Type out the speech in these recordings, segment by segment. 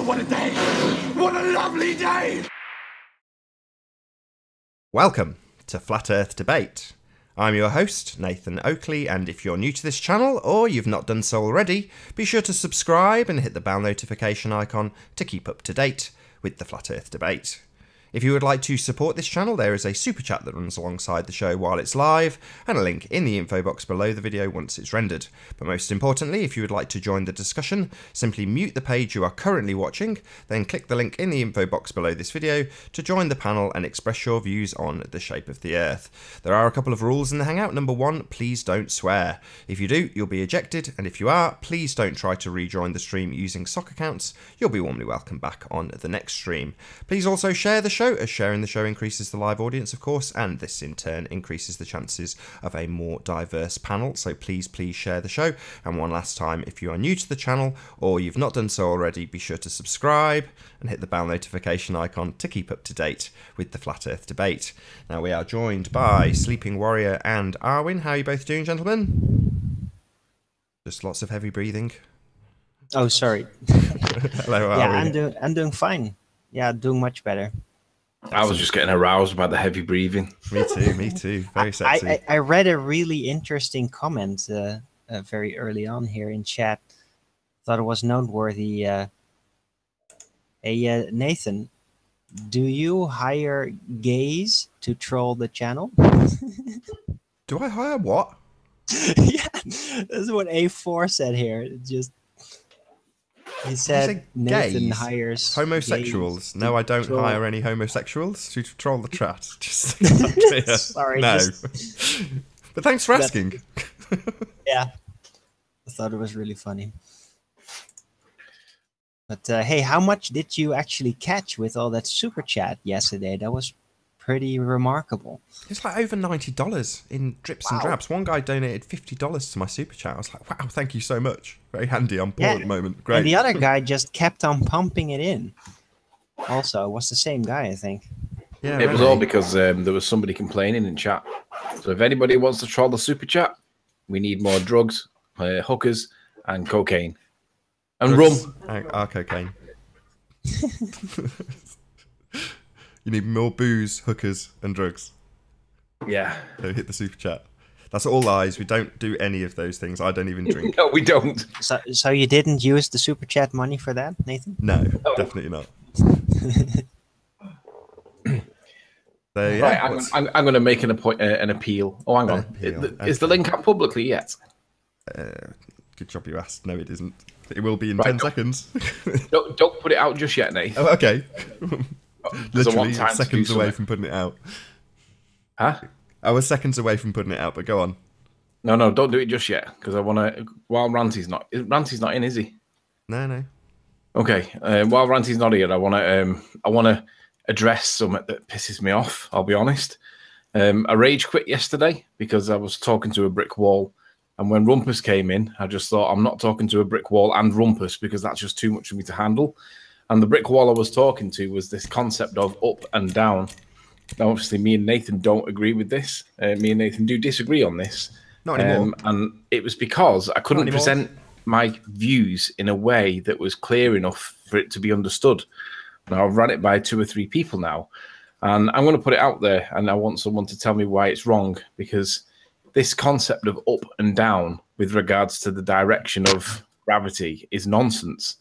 What a day! What a lovely day! Welcome to Flat Earth Debate. I'm your host, Nathan Oakley, and if you're new to this channel, or you've not done so already, be sure to subscribe and hit the bell notification icon to keep up to date with the Flat Earth Debate. If you would like to support this channel, there is a super chat that runs alongside the show while it's live, and a link in the info box below the video once it's rendered. But most importantly, if you would like to join the discussion, simply mute the page you are currently watching, then click the link in the info box below this video to join the panel and express your views on the shape of the Earth. There are a couple of rules in the Hangout. Number one, please don't swear. If you do, you'll be ejected, and if you are, please don't try to rejoin the stream using sock accounts. You'll be warmly welcome back on the next stream. Please also share the show, as sharing the show increases the live audience, of course, and this in turn increases the chances of a more diverse panel. So please share the show. And one last time, if you are new to the channel or you've not done so already, be sure to subscribe and hit the bell notification icon to keep up to date with the Flat Earth Debate. Now we are joined by Sleeping Warrior and Arwin. How are you both doing, gentlemen? Just lots of heavy breathing. Oh, sorry. Hello, Arwin. Yeah, I'm doing fine. Yeah, doing much better. I was just getting aroused by the heavy breathing. Me too. Very sexy. I read a really interesting comment very early on here in chat. Thought it was noteworthy. Nathan, do you hire gays to troll the channel? Do I hire what? Yeah, that's what A4 said here. It just he said Nathan gays? Hires homosexuals. gays No, I don't troll. hire any homosexuals to troll the chat. Just Sorry, no. just- But thanks for asking. Yeah, I thought it was really funny. But hey, how much did you actually catch with all that super chat yesterday? That was pretty remarkable. It's like over $90 in drips and drabs. One guy donated $50 to my super chat. I was like, wow, thank you so much. Very handy. I'm poor at the moment. Great. And the other guy just kept on pumping it in. Also, it was the same guy, I think. Yeah, It was all because there was somebody complaining in chat. So if anybody wants to troll the super chat, we need more drugs, hookers, and cocaine. And rum. Cocaine. You need more booze, hookers, and drugs. Yeah. So hit the super chat. That's all lies. We don't do any of those things. I don't even drink. No, we don't. So you didn't use the super chat money for that, Nathan? No, definitely not. So, yeah, Right, I'm going to make an appeal. Oh, hang on. Is the link up publicly yet? Good job you asked. No, it isn't. It will be in Right, 10 seconds. Don't put it out just yet, Nate. Oh, okay. Literally time to seconds do away something. from putting it out. Huh? I was seconds away from putting it out, but go on. No, don't do it just yet, because I want to. While Ranty's not in, is he? No. Okay. While Ranty's not here, I want to address something that pisses me off. I'll be honest. I rage quit yesterday because I was talking to a brick wall, and when Rumpus came in, I just thought I'm not talking to a brick wall and Rumpus because that's just too much for me to handle. And the brick wall I was talking to was this concept of up and down. Now, obviously, me and Nathan don't agree with this. Me and Nathan do disagree on this. Not anymore. And it was because I couldn't present my views in a way that was clear enough for it to be understood. Now, I've run it by 2 or 3 people now. And I'm going to put it out there, and I want someone to tell me why it's wrong, because this concept of up and down with regards to the direction of gravity is nonsense.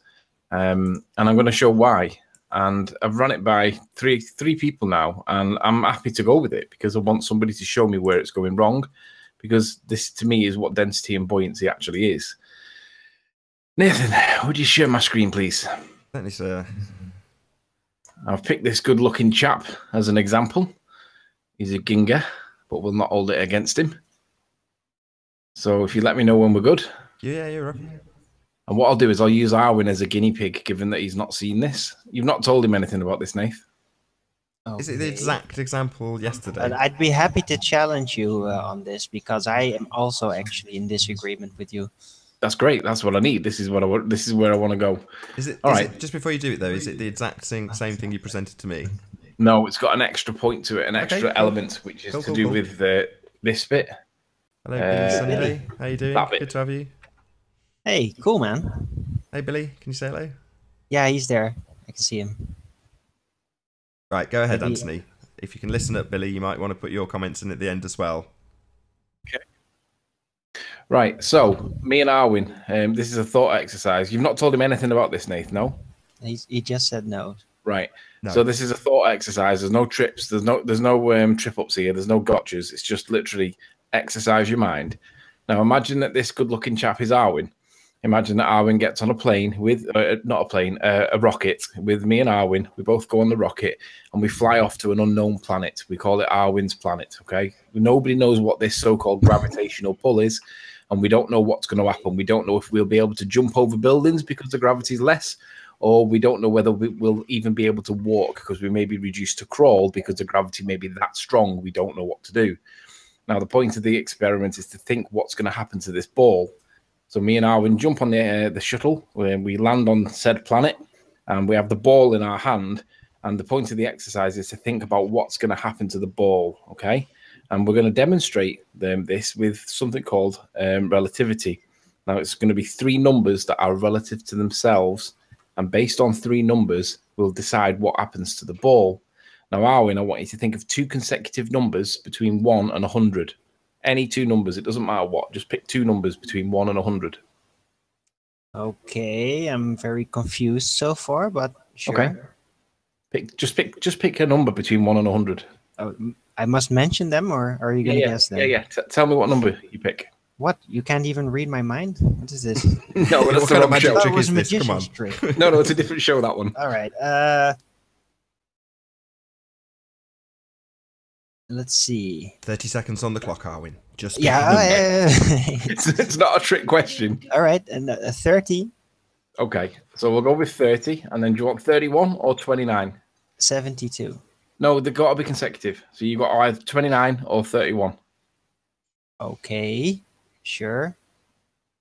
And I'm going to show why. And I've run it by three people now, and I'm happy to go with it because I want somebody to show me where it's going wrong, because this, to me, is what density and buoyancy actually is. Nathan, would you share my screen, please? Certainly, sir. I've picked this good-looking chap as an example. He's a ginger, but we'll not hold it against him. So if you let me know when we're good. Yeah, you're up. And what I'll do is I'll use Arwin as a guinea pig, given that he's not seen this. You've not told him anything about this, Nath. Okay. Is it the exact example yesterday? But I'd be happy to challenge you on this because I am also actually in disagreement with you. That's great. That's what I need. This is what I want. This is where I want to go. Is it? All is right. it, just before you do it though, is it the exact same thing you presented to me? No, it's got an extra point to it, an extra cool. element, which is to do with this bit. Hello, Billy Sunday. How you doing? that bit. Good to have you. Hey, cool, man. Hey, Billy. Can you say hello? Yeah, he's there. I can see him. Right, go ahead, Maybe- Anthony. If you can listen up, Billy, you might want to put your comments in at the end as well. Okay. Right, so me and Arwin, this is a thought exercise. You've not told him anything about this, Nathan, no? He just said no. Right. No. So this is a thought exercise. There's no trips. There's no trip ups here. There's no gotchas. It's just literally exercise your mind. Now imagine that this good-looking chap is Arwin. Imagine that Arwin gets on a plane with not a plane, a rocket with me and Arwin. We both go on the rocket and we fly off to an unknown planet. We call it Arwin's planet. Okay. Nobody knows what this so-called gravitational pull is, and we don't know what's going to happen. We don't know if we'll be able to jump over buildings because the gravity is less, or we don't know whether we will even be able to walk because we may be reduced to crawl because the gravity may be that strong. We don't know what to do. Now, the point of the experiment is to think what's going to happen to this ball. So me and Arwin jump on the shuttle, where we land on said planet, and we have the ball in our hand. And the point of the exercise is to think about what's going to happen to the ball, okay? And we're going to demonstrate this with something called relativity. Now, it's going to be 3 numbers that are relative to themselves, and based on 3 numbers, we'll decide what happens to the ball. Now, Arwin, I want you to think of 2 consecutive numbers between 1 and 100. Any 2 numbers, it doesn't matter what. Just pick 2 numbers between 1 and 100. Okay, I'm very confused so far, but sure. Okay. Just pick a number between 1 and 100. Oh, I must mention them, or are you going to guess them? Yeah. Tell me what number you pick. What? You can't even read my mind? What is this? No, that's What kind of magic Oh, trick it was is a this? Come on. magician's trick. No, it's a different show, that one. All right. Let's see. 30 seconds on the clock, Arwin. Just Yeah. It's not a trick question. All right, and 30, Okay, so we'll go with 30, and then do you want 31 or 29? 72. No, they've got to be consecutive. So you've got either 29 or 31. Okay, sure.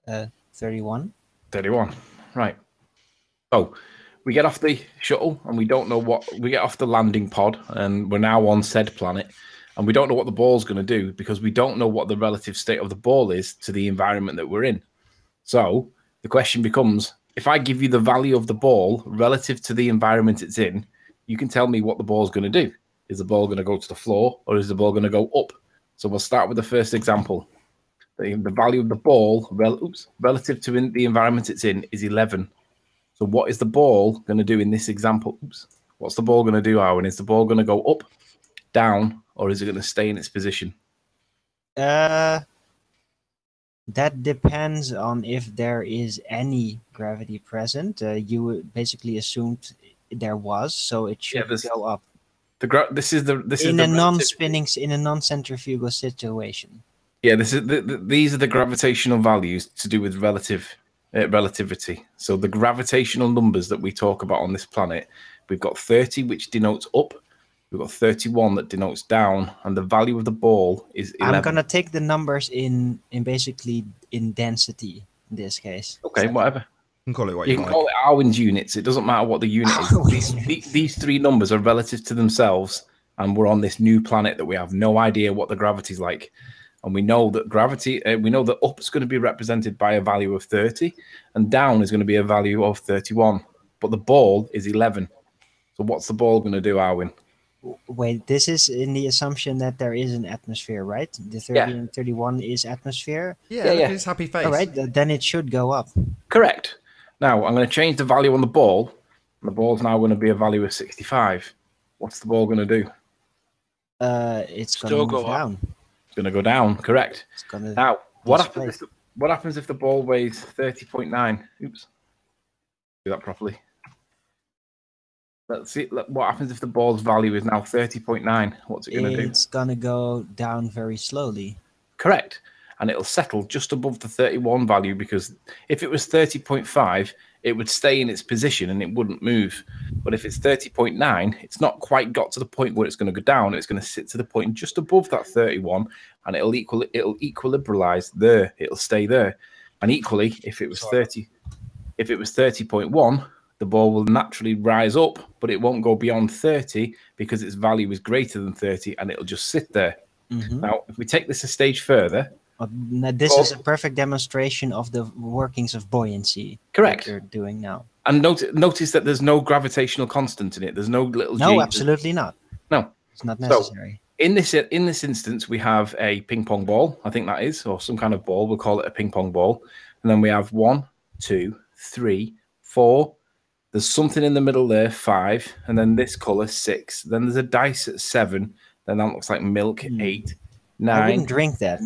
31. 31. Right. So we get off the shuttle and we don't know what we get off the landing pod, and we're now on said planet, and we don't know what the ball's going to do because we don't know what the relative state of the ball is to the environment that we're in. So the question becomes, if I give you the value of the ball relative to the environment it's in, you can tell me what the ball's going to do. Is the ball going to go to the floor, or is the ball going to go up? So we'll start with the first example. The value of the ball relative to the environment it's in is 11. So what is the ball going to do in this example? What's the ball going to do, Arwin? Is the ball going to go up, down, or is it going to stay in its position? That depends on if there is any gravity present. You basically assumed there was, so it should go up. This is in a non-centrifugal situation. Yeah, these are the gravitational values to do with relativity. So the gravitational numbers that we talk about on this planet, we've got 30, which denotes up. We've got 31 that denotes down, and the value of the ball is 11. I'm gonna take the numbers in basically in density in this case. Okay, whatever. You can call it what You you can like. call it Arwin's units. It doesn't matter what the unit is. These 3 numbers are relative to themselves, and we're on this new planet that we have no idea what the gravity's like. And we know that we know that up is going to be represented by a value of 30, and down is going to be a value of 31. But the ball is 11. So what's the ball going to do, Arwin? Wait, this is in the assumption that there is an atmosphere, right? The 30 and 31 is atmosphere. Yeah, look at his happy face. All right, then it should go up. Correct. Now I'm going to change the value on the ball. And the ball's now going to be a value of 65. What's the ball going to do? It's going to go down. It's going to go down. Correct. It's gonna now, what happens if the ball weighs 30.9? Oops. Do that properly. Let's see what happens if the ball's value is now 30.9. What's it going to do? It's going to go down very slowly. Correct. And it'll settle just above the 31 value, because if it was 30.5, it would stay in its position and it wouldn't move. But if it's 30.9, it's not quite got to the point where it's going to go down. It's going to sit to the point just above that 31, and it'll equilibralize there. It'll stay there. And equally, if it was 30.1, the ball will naturally rise up, but it won't go beyond 30 because its value is greater than 30, and it'll just sit there. Mm-hmm. Now, if we take this a stage further, this is a perfect demonstration of the workings of buoyancy. Correct. That you're doing now. And notice that there's no gravitational constant in it. There's no little No, g. absolutely not. No, it's not necessary. So in this instance, we have a ping pong ball. I think that is, or some kind of ball. We'll call it a ping pong ball. And then we have 1, 2, 3, 4. There's something in the middle there, 5, and then this color 6. Then there's a dice at 7. Then that looks like milk, 8, 9. I wouldn't drink that.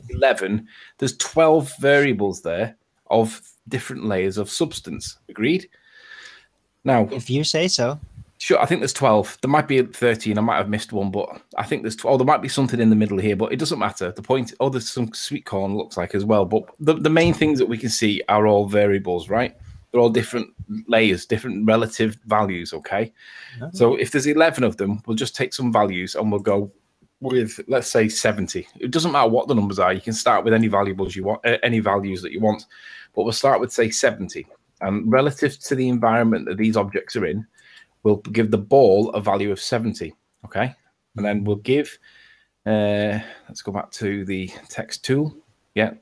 11. There's 12 variables there of different layers of substance. Agreed? Now, if you say so. Sure, I think there's 12. There might be 13. I might have missed one, but I think there's 12. There might be something in the middle here, but it doesn't matter. The point, there's some sweet corn looks like as well, but the main things that we can see are all variables, right? They're all different layers, different relative values, okay? Okay. So if there's 11 of them, we'll just take some values and we'll go with, let's say, 70. It doesn't matter what the numbers are. You can start with any variables you want, any values that you want, but we'll start with, say, 70. And relative to the environment that these objects are in, we'll give the ball a value of 70, okay? And then we'll give, let's go back to the text tool. Yeah.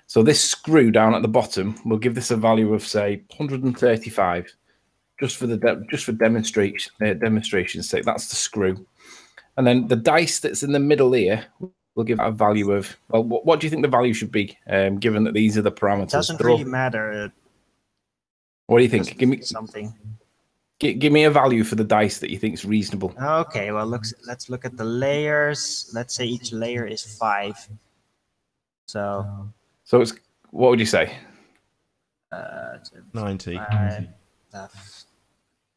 So this screw down at the bottom, we'll give this a value of, say, 135, just for demonstration's sake. That's the screw. And then the dice that's in the middle here, we'll give that a value of, well, what do you think the value should be, given that these are the parameters? It doesn't really matter. What do you think? Give me something. Give me a value for the dice that you think is reasonable. Okay, well, let's look at the layers. Let's say each layer is 5. So it's, what would you say? 90.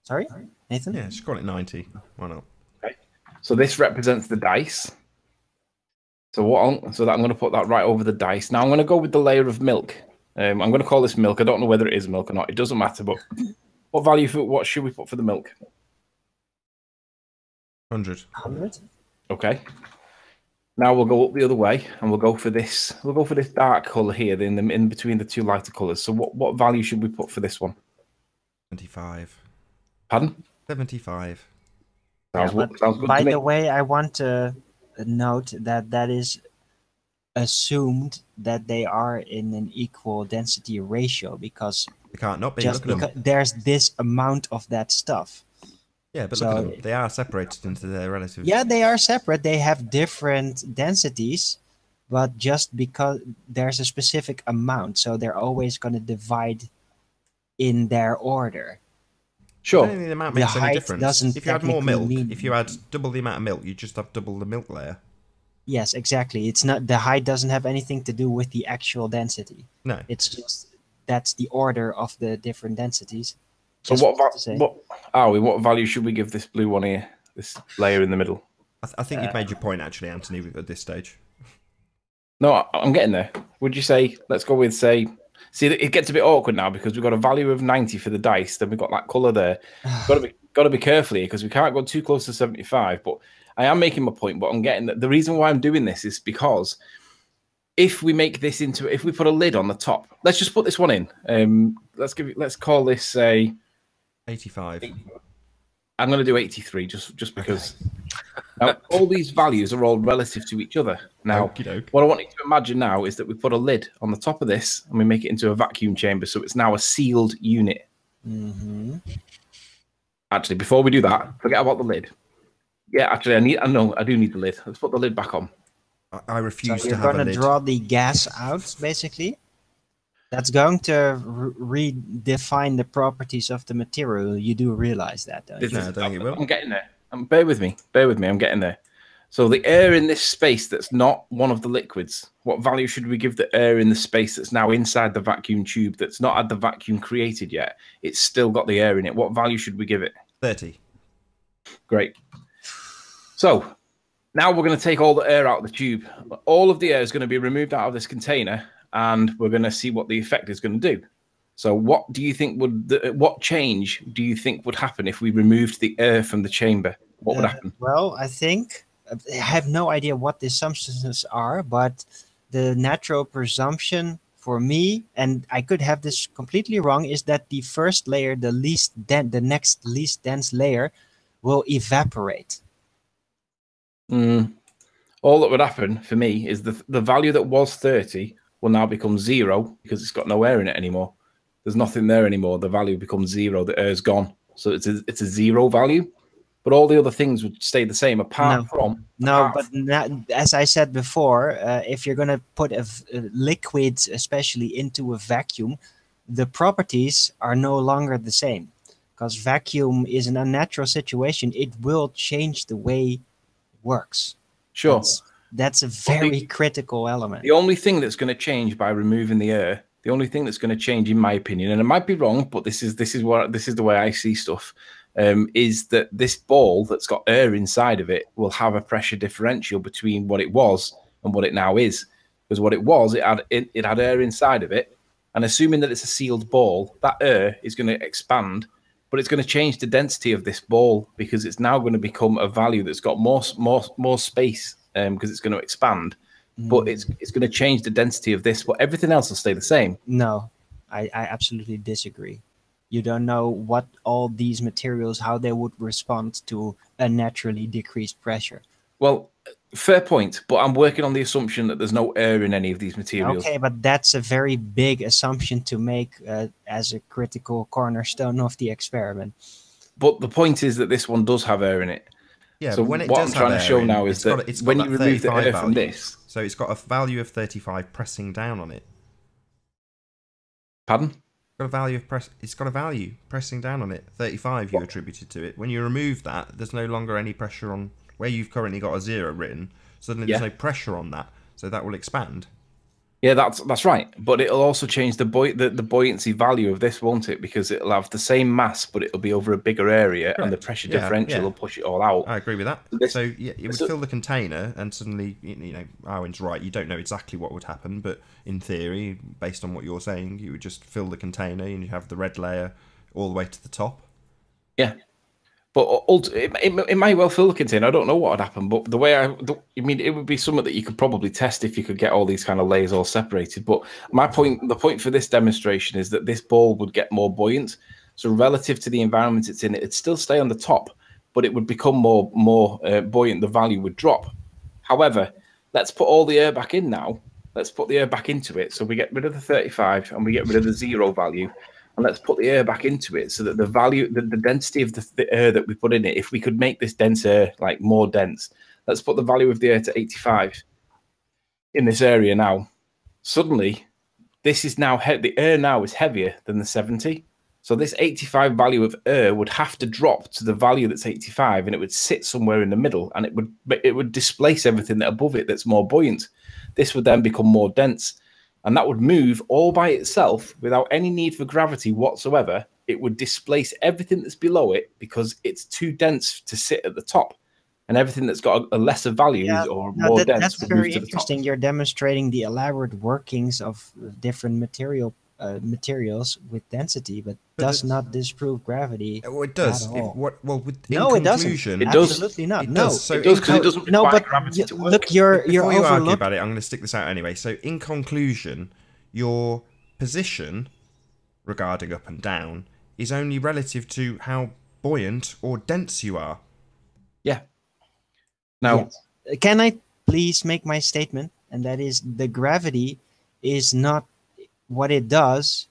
Sorry, Nathan? Yeah, just call it 90. Why not? Okay. So this represents the dice. So I'm going to put that right over the dice. Now I'm going to go with the layer of milk. I'm going to call this milk. I don't know whether it is milk or not. It doesn't matter, but what should we put for the milk? 100. 100? Okay. Now we'll go up the other way and we'll go for this. We'll go for this dark color here in between the two lighter colors. So what value should we put for this one? 75. Pardon? 75. Sounds good by to me. the way, I want to note that is assumed that they are in an equal density ratio, because They can't not be. just Look at because them. there's this amount of that stuff. Yeah, but So- look at them. They are separated into their relative. Yeah, they are separate. They have different densities, but just because there's a specific amount, so they're always going to divide in their order. I Sure. don't think the amount The makes any height difference. doesn't If you had more technically milk, mean- if you had double the amount of milk, you just have double the milk layer. Yes, exactly. It's not, the height doesn't have anything to do with the actual density. No. It's just that's the order of the different densities. So Just to say. what value should we give this blue one here? This layer in the middle? I think you've made your point, actually, Anthony, at this stage. No, I'm getting there. Would you say, let's go with, say, see, it gets a bit awkward now because we've got a value of 90 for the dice, then we've got that color there. got to be careful here because we can't go too close to 75, but I am making my point, but I'm getting that. The reason why I'm doing this is because if we make this into, if we put a lid on the top, let's just put this one in. Let's call this, say, 85. I'm going to do 83 just because. Now, all these values are all relative to each other. Now, Okey-doke. what I want you to imagine now is that we put a lid on the top of this and we make it into a vacuum chamber, so it's now a sealed unit. Mm-hmm. Actually, before we do that, forget about the lid. Yeah, actually, I do need the lid. Let's put the lid back on. I refuse So to you're have a going to lid. draw the gas out, basically. That's going to redefine the properties of the material. You do realize that, don't you? No, I don't think it will. I'm getting there. Bear with me. I'm getting there. So the air in this space that's not one of the liquids, what value should we give the air in the space that's now inside the vacuum tube that's not had the vacuum created yet? It's still got the air in it. What value should we give it? 30. Great. So now we're going to take all the air out of the tube. All of the air is going to be removed out of this container, and we're going to see what the effect is going to do. So what do you think what change do you think would happen if we removed the air from the chamber? What would happen? Well, I think, I have no idea what the assumptions are, but the natural presumption for me, and I could have this completely wrong, is that the first layer, the next least dense layer, will evaporate. All that would happen for me is the value that was 30 will now become 0 because it's got no air in it anymore. there's nothing there anymore. The value becomes 0. The air's gone. So it's a 0 value. But all the other things would stay the same apart from... As I said before, if you're going to put a liquid, especially into a vacuum, the properties are no longer the same. Because vacuum is an unnatural situation. It will change the way it works. Sure. That's a very critical element. The only thing that's going to change by removing the air, the only thing that's going to change, in my opinion, and it might be wrong, but this is the way I see stuff, is that this ball that's got air inside of it will have a pressure differential between what it was and what it now is. Because what it was, it had air inside of it, and assuming that it's a sealed ball, that air is going to expand, but it's going to change the density of this ball because it's now going to become a value that's got more space because it's going to expand. But it's going to change the density of this, but everything else will stay the same. No, I absolutely disagree. You don't know what all these materials, how they would respond to a naturally decreased pressure. Well, fair point, but I'm working on the assumption that there's no air in any of these materials. Okay, but that's a very big assumption to make as a critical cornerstone of the experiment. But the point is that this one does have air in it. Yeah, so when it what does I'm trying to show in, now is that when you remove the air from this... So it's got a value of 35 pressing down on it. Pardon? It's got a value pressing down on it. 35 you attributed to it. When you remove that, there's no longer any pressure on where you've currently got a 0 written. Suddenly there's no pressure on that, so that will expand. Yeah, that's right. But it'll also change the buoyancy value of this, won't it? Because it'll have the same mass, but it'll be over a bigger area, and the pressure differential will push it all out. I agree with that. So yeah, it would fill the container, and suddenly, you know, Owen's right. You don't know exactly what would happen, but in theory, based on what you're saying, you would just fill the container, and you have the red layer all the way to the top. Yeah. But it might well fill the container. I don't know what would happen, but the way I mean, it would be something that you could probably test if you could get all these kind of layers all separated. But the point for this demonstration is that this ball would get more buoyant. So relative to the environment it's in, it'd still stay on the top, but it would become more buoyant. The value would drop. However, let's put all the air back in now. Let's put the air back into it. So we get rid of the 35 and we get rid of the 0 value. And let's put the air back into it so that the value, the density of the air that we put in it, if we could make this dense air like more dense, let's put the value of the air to 85 in this area now. Suddenly, this is now the air now is heavier than the 70. So this 85 value of air would have to drop to the value that's 85, and it would sit somewhere in the middle, and it would displace everything that above it that's more buoyant. This would then become more dense. And that would move all by itself without any need for gravity whatsoever. It would displace everything that's below it because it's too dense to sit at the top. And everything that's got a lesser value or more dense that's would very move to the interesting. top. You're demonstrating the elaborate workings of different materials with density, but does not disprove gravity. Well, it does. At all. It doesn't. It does. Absolutely not. It no, does. So it does because it doesn't require gravity to work. Look, you're Before you argue overlooking. about it, I'm going to stick this out anyway. So, in conclusion, your position regarding up and down is only relative to how buoyant or dense you are. Yeah. Now, can I please make my statement? And that is, the gravity is not what it does,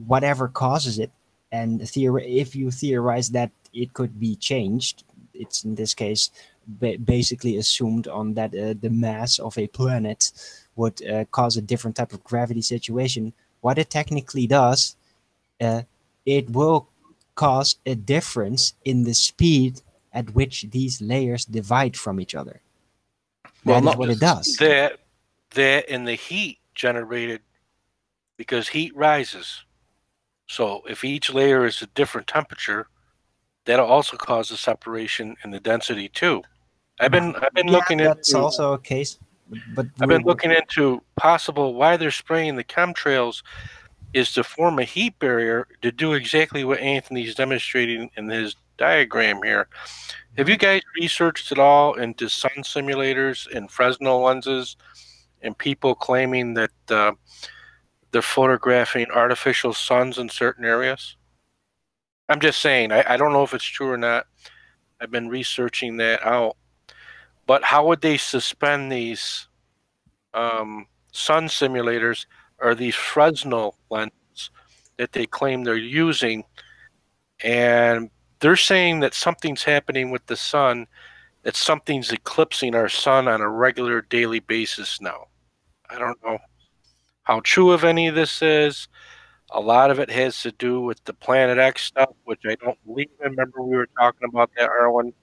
whatever causes it. And if you theorize that it could be changed, it's in this case basically assumed on that the mass of a planet would cause a different type of gravity situation. What it technically does, it will cause a difference in the speed at which these layers divide from each other. That is what it does. That and the heat generated, because heat rises. So if each layer is a different temperature, that'll also cause a separation in the density too. I've been looking into. That's also a case. But I've been looking into possible why they're spraying the chemtrails is to form a heat barrier to do exactly what Anthony's demonstrating in his diagram here. Have you guys researched at all into sun simulators and Fresnel lenses and people claiming that they're photographing artificial suns in certain areas? I'm just saying, I don't know if it's true or not. I've been researching that out. But how would they suspend these sun simulators or these Fresnel lenses that they claim they're using, and they're saying that something's happening with the sun, that something's eclipsing our sun on a regular daily basis now. I don't know how true of any of this is. A lot of it has to do with the Planet X stuff, which I don't believe. Remember, we were talking about that, Erwin.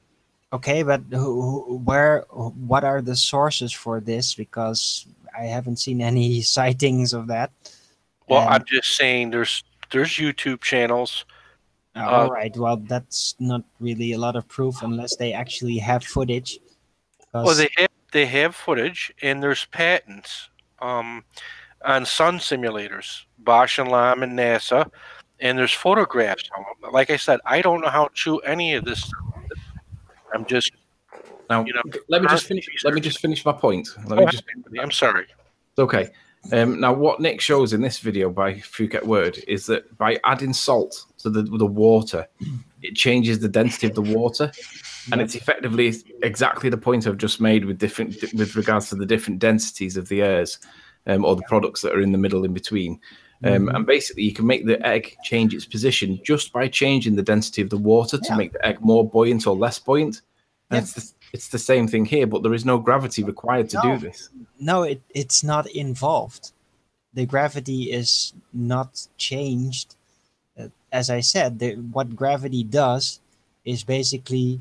Okay, but what are the sources for this? Because I haven't seen any sightings of that. Well, And- I'm just saying there's YouTube channels. all right, well, that's not really a lot of proof unless they actually have footage. Well, they have footage, and there's patents on sun simulators, Bosch and Lam and NASA, and there's photographs of them. Like I said, I don't know how true any of this stuff is. I'm just Now, let me just finish. Let me just finish my point. I'm sorry. Okay. Now, what Nick shows in this video by Phuket Word is that by adding salt to the water, it changes the density of the water, and it's effectively exactly the point I've just made with regards to the different densities of the airs, or the products that are in the middle in between. And basically, you can make the egg change its position just by changing the density of the water to make the egg more buoyant or less buoyant. And it's the same thing here, but there is no gravity required to do this. No, it's not involved. The gravity is not changed. As I said, what gravity does is basically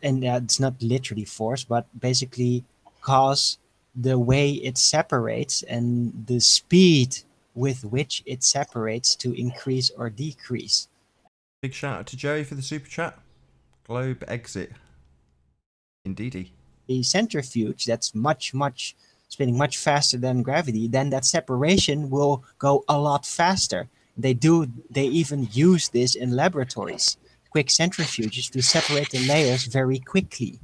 and it's not literally force, but basically cause the way it separates and the speed with which it separates to increase or decrease. Big shout out to Joey for the super chat. Globe exit. Indeedy. A centrifuge that's spinning much faster than gravity, then that separation will go a lot faster. They even use this in laboratories, quick centrifuges, to separate the layers very quickly.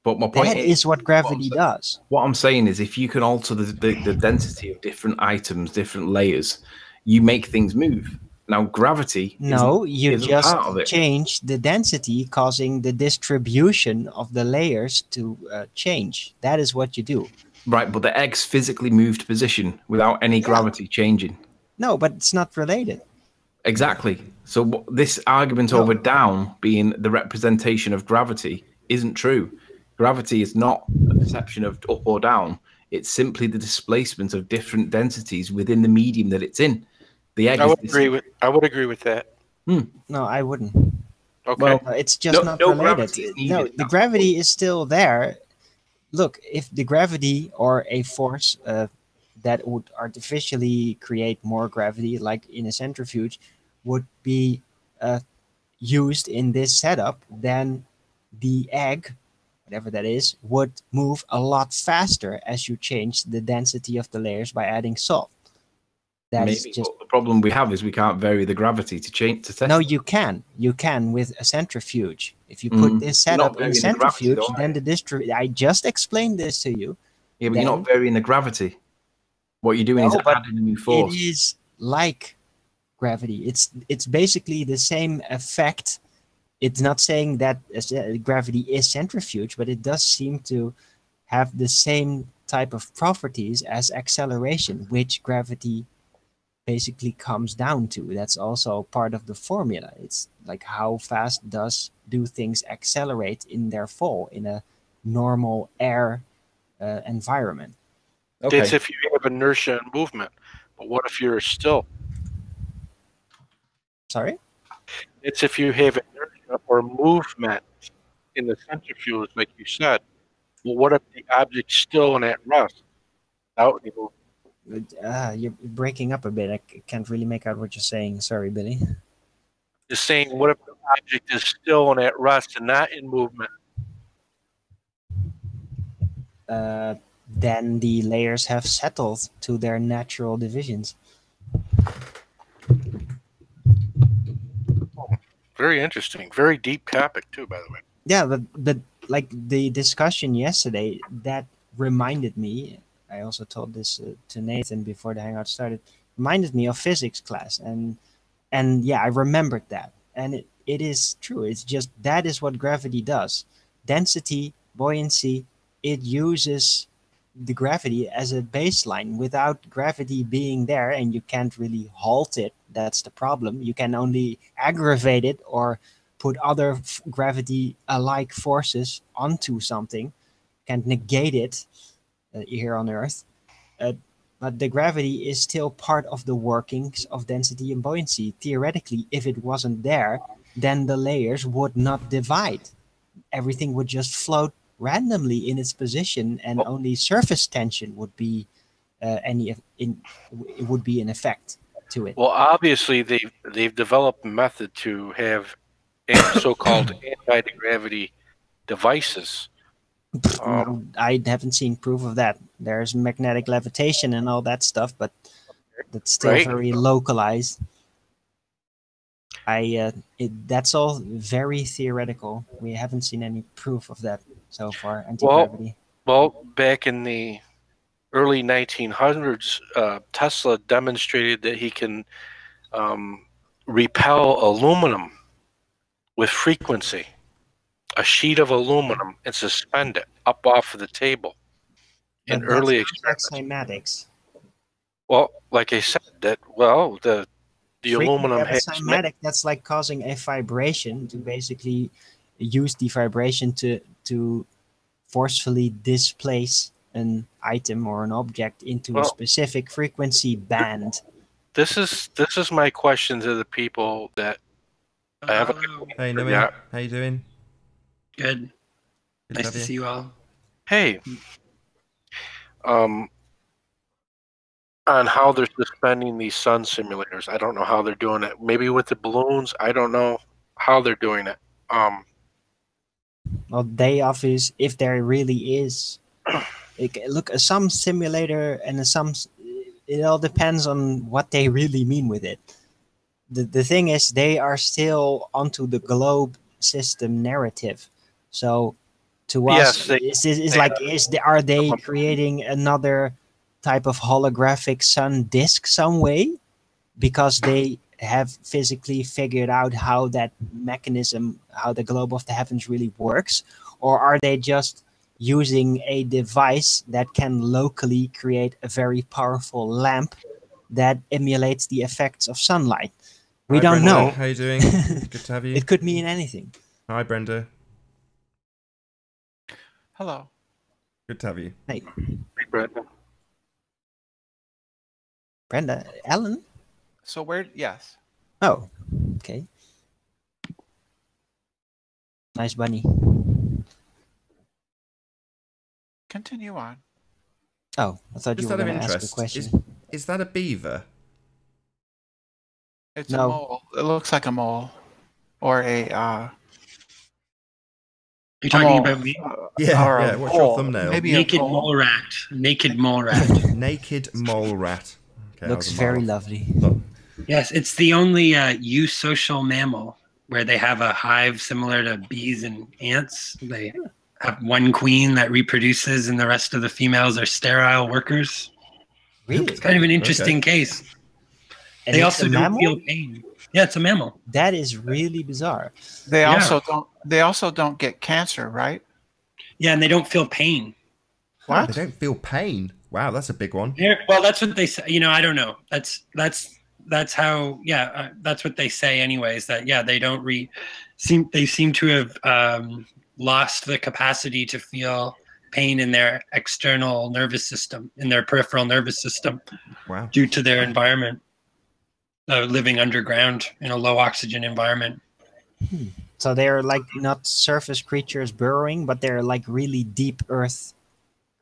But my point is what gravity does. What I'm saying is, if you can alter the density of different items, different layers, you make things move. Now, gravity you just change the density, causing the distribution of the layers to change. That is what you do. Right, but the eggs physically moved position without any gravity changing. No, but it's not related. Exactly. So this argument over down being the representation of gravity isn't true. Gravity is not a perception of up or down. It's simply the displacement of different densities within the medium that it's in. The egg. I would agree with that. No, I wouldn't. Okay. Well, it's just not related. No, the gravity is still there. Look, if the gravity or a force that would artificially create more gravity, like in a centrifuge, would be used in this setup, then the egg, whatever that is, would move a lot faster as you change the density of the layers by adding salt. Maybe, but the problem we have is we can't vary the gravity to test. No, you can. You can with a centrifuge. If you put this setup in a centrifuge, then I just explained this to you. Yeah, but you're not varying the gravity. What you're doing is adding a new force. It is like gravity. It's basically the same effect. It's not saying that gravity is centrifuge, but it does seem to have the same type of properties as acceleration, which gravity basically comes down to. That's also part of the formula. It's like how fast do things accelerate in their fall in a normal air environment. Okay. It's if you have inertia and movement. But what if you're still? Sorry? It's if you have inertia or movement in the centrifuge, like you said. Well, what if the object's still in at rest without any movement? You're breaking up a bit. I can't really make out what you're saying. Sorry, Billy. Just saying, what if the object is still in at rest and not in movement? Then the layers have settled to their natural divisions. Very interesting. Very deep topic, too, by the way. Yeah, but like the discussion yesterday, that reminded me, I also told this to Nathan before the Hangout started, reminded me of physics class. And yeah, I remembered that. And it is true. It's just that is what gravity does. Density, buoyancy, it uses the gravity as a baseline. Without gravity being there, and you can't really halt it, that's the problem. You can only aggravate it or put other gravity-alike forces onto something. Can't negate it here on Earth. But the gravity is still part of the workings of density and buoyancy. Theoretically, if it wasn't there, then the layers would not divide. Everything would just float randomly in its position, and only surface tension would be it would be in effect to it. Well, obviously they've developed a method to have so-called anti-gravity devices. No, I haven't seen proof of that. There's magnetic levitation and all that stuff, but that's still very localized. That's all very theoretical. We haven't seen any proof of that so far. Anti-gravity. Well, back in the early 1900s, Tesla demonstrated that he can repel aluminum with frequency. A sheet of aluminum and suspend it up off of the table in early experiments. Cymatics. Well, like I said, the aluminum has cymatic. That's like causing a vibration to basically use the vibration to forcefully displace an item or an object into a specific frequency band. This is my question to the people that I have. Hey, Nami, how you doing? Good. Nice to see you all. Hey. On how they're suspending these sun simulators. I don't know how they're doing it. Maybe with the balloons. I don't know how they're doing it. Well, if there really is. Look, some simulator and it all depends on what they really mean with it. The thing is, they are still onto the globe system narrative. So to us, are they creating another type of holographic sun disk some way? Because they have physically figured out how that mechanism, how the globe of the heavens really works? Or are they just using a device that can locally create a very powerful lamp that emulates the effects of sunlight? We don't Brenda. know. How you doing? Good to have you. It could mean anything. Hi, Brenda. Hello. Good to have you. Hey, Brenda. Brenda, Ellen? So yes. Oh, okay. Nice bunny. Continue on. Oh, I thought you were going to ask a question. Is that a beaver? It's a mole. It looks like a mole. Or a You're talking about me? Yeah. What's your thumbnail? Maybe naked mole rat. Naked mole rat. Naked mole rat. Okay, looks very lovely. Look. Yes, it's the only eusocial mammal where they have a hive similar to bees and ants. They have one queen that reproduces, and the rest of the females are sterile workers. Really? It's kind of an interesting case. And they also don't feel pain. Yeah, it's a mammal. That is really bizarre. They also don't get cancer, right? Yeah, and they don't feel pain. What? They don't feel pain. Wow, that's a big one. Yeah, well, that's what they say. I don't know. That's how. Yeah, that's what they say. Anyways, that they don't They seem to have lost the capacity to feel pain in their external nervous system, in their peripheral nervous system. Wow. Due to their environment. Living underground in a low oxygen environment. So they're like not surface creatures burrowing, but they're like really deep earth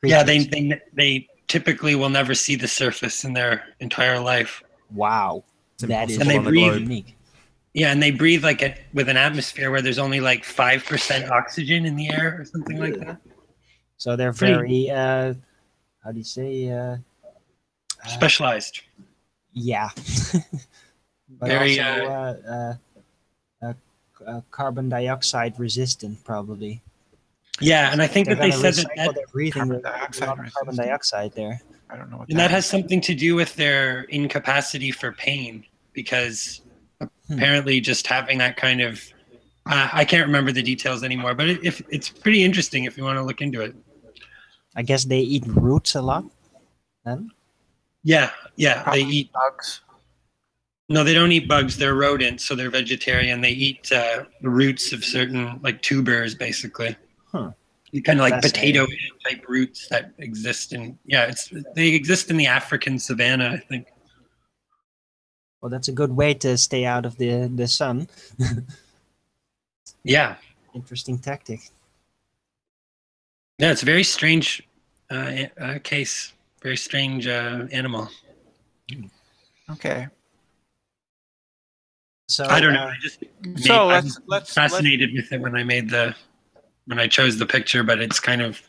creatures. Yeah, they typically will never see the surface in their entire life. Wow. That is unique. Yeah, and they breathe with an atmosphere where there's only like 5% oxygen in the air or something like that. So they're very how do you say specialized. Yeah. But very also carbon dioxide resistant, probably. Yeah, and I think that they said that they're breathing with carbon dioxide there. I don't know what. And that has something to do with their incapacity for pain, because apparently just having that kind of I can't remember the details anymore, but it's pretty interesting if you want to look into it. I guess they eat roots a lot. Then Yeah, they Probably eat. bugs. No, they don't eat bugs. They're rodents, so they're vegetarian. They eat the roots of certain like tubers, basically. Huh. Kind of like Fascinating. potato type roots that exist in they exist in the African savanna, I think. Well, that's a good way to stay out of the sun. Yeah, Interesting tactic. yeah, it's a very strange case. Very strange animal. Okay. So I don't know. So I let's was fascinated with it when I chose the picture, but it's kind of,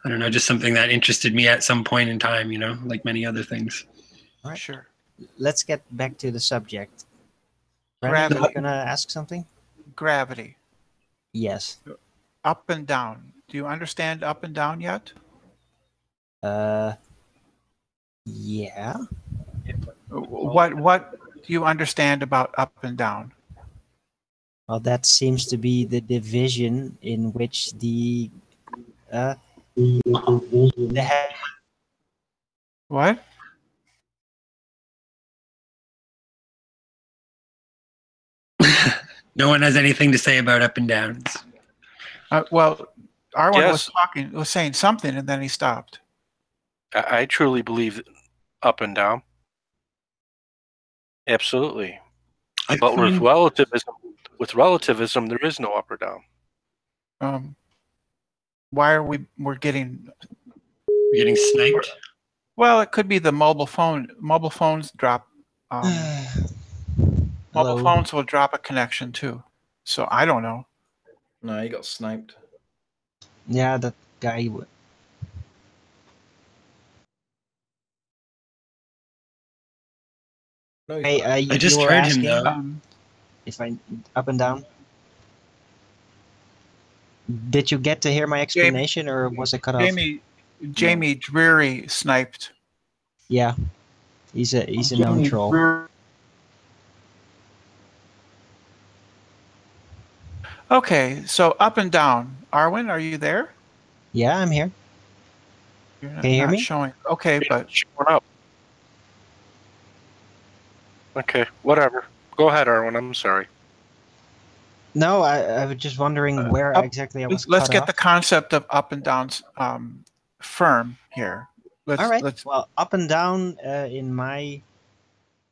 I don't know, just something that interested me at some point in time, like many other things. Right. Sure. Let's get back to the subject. Brandon, Gravity. you're gonna ask something? Gravity. Yes. Up and down. Do you understand up and down yet? Yeah. What do you understand about up and down? Well, that seems to be the division in which the What? No one has anything to say about up and downs. Well, Arwen Yes. was saying something, and then he stopped. I truly believe up and down. Absolutely. But with relativism, there is no up or down. Why are we're getting? We're getting sniped. Well, it could be the mobile phone. Mobile phones drop. Mobile phones will drop a connection too. So I don't know. No, he got sniped. Yeah, that guy would. No, he's Hey, not. I you just were heard him asking though. if I up and down. Did you get to hear my explanation, or was it cut off? Jamie Dreary sniped. Yeah, he's a known troll. Okay, so up and down. Arwen, are you there? Yeah, I'm here. You're Can you hear not me? showing. Okay, but Showing up. Okay, whatever. Go ahead, Arwen. I'm sorry. No, I was just wondering where exactly I was let's cut get off. the concept of up and down firm here. All right. Well, up and down in my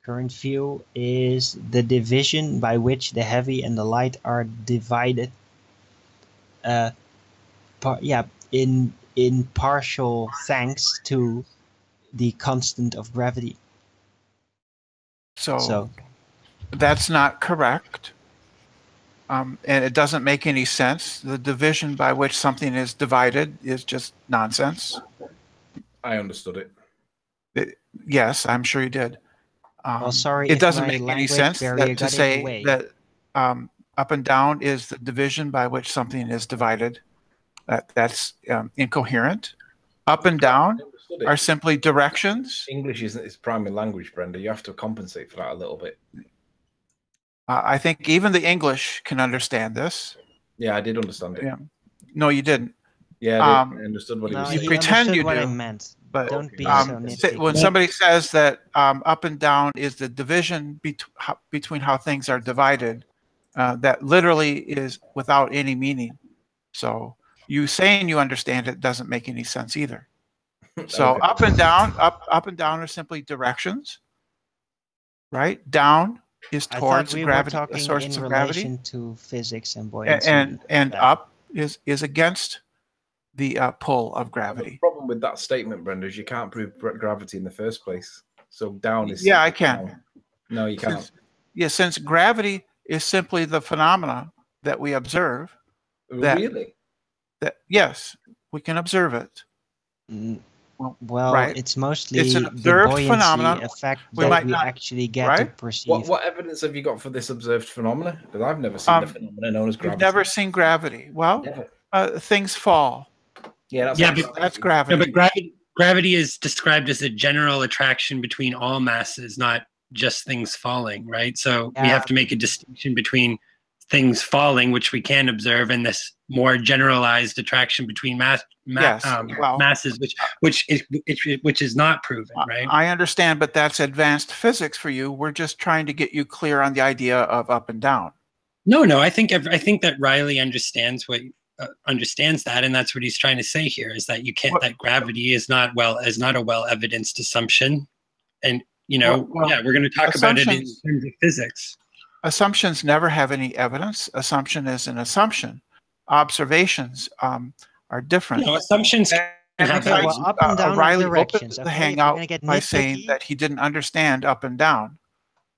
current view is the division by which the heavy and the light are divided. In partial thanks to the constant of gravity. So that's not correct. And it doesn't make any sense. The division by which something is divided is just nonsense. I understood it. Yes, I'm sure you did. Well, sorry, it if doesn't my make any language sense barrier that to got in the say way. that up and down is the division by which something is divided. That's incoherent. Up and down are simply directions. English isn't his primary language, Brenda. You have to compensate for that a little bit. I think even the English can understand this. Yeah, I did understand it. Yeah. No, you didn't. Yeah, I understood what he was saying. You pretend you what do. I meant. But don't be so nitpicky. when somebody says that up and down is the division between how things are divided, that literally is without any meaning. So you saying you understand it doesn't make any sense either. So Okay. up and down are simply directions, right? Down is towards gravity, the sources of gravity. In relation to physics and buoyancy. And up is against the pull of gravity. The problem with that statement, Brenda, is you can't prove gravity in the first place. So down is... Yeah, I can. Down. No, you can't. Since gravity is simply the phenomena that we observe. Really? Yes, we can observe it. Well, right. It's mostly it's an observed phenomenon. Effect that we actually get to perceive. What evidence have you got for this observed phenomena? Because I've never seen the phenomena known as gravity. You've never seen gravity. Well, things fall. Yeah, that's gravity. Yeah, but gravity is described as a general attraction between all masses, not just things falling, right? So we have to make a distinction between things falling, which we can observe, and this more generalized attraction between masses, which is not proven, right? I understand, but that's advanced physics for you. We're just trying to get you clear on the idea of up and down. No, I think that Riley understands that, and that's what he's trying to say here, is that that gravity is not a well evidenced assumption, and we're going to talk about it in terms of physics. Assumptions never have any evidence. Assumption is an assumption. Observations are different. Assumptions can have up and down Riley directions. opened the hangout by saying that he didn't understand up and down,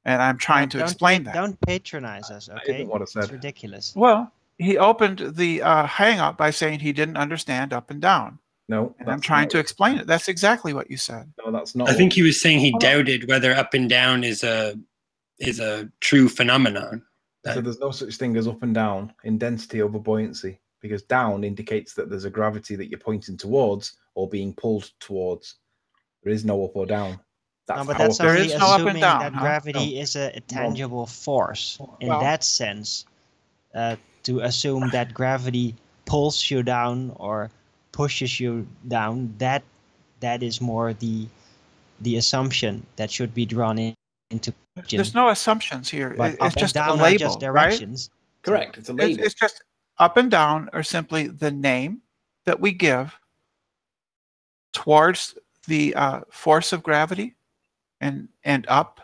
and I'm trying to explain that. Don't patronize us, okay? It's ridiculous. Well, he opened the hangout by saying he didn't understand up and down. No, and I'm trying to explain it. That's exactly what you said. No, that's not. I think he was saying he doubted whether up and down is a true phenomenon. So there's no such thing as up and down in density over buoyancy, because down indicates that there's a gravity that you're pointing towards or being pulled towards. There is no up or down. That's only assuming that gravity is a tangible force. In that sense, to assume that gravity pulls you down or pushes you down, that is more the assumption that should be drawn into question. There's no assumptions here. But it's just down a label, just directions. Right? Correct. It's a label. It's just up and down are simply the name that we give towards the force of gravity, and up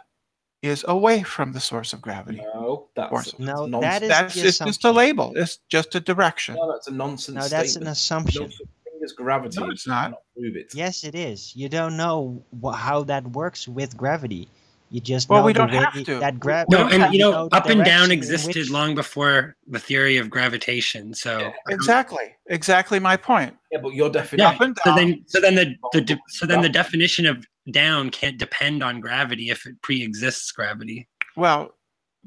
is away from the source of gravity. No, that's just a label. It's just a direction. No, that's a nonsense. No, that's an assumption. Is gravity. No, it's not. Prove it. Yes, it is. You don't know how that works with gravity. You just well, know we don't have to. That no, and up and down existed long before the theory of gravitation. So exactly my point. Yeah, but your definition. Up and down. So then the definition of down can't depend on gravity if it pre-exists gravity. Well,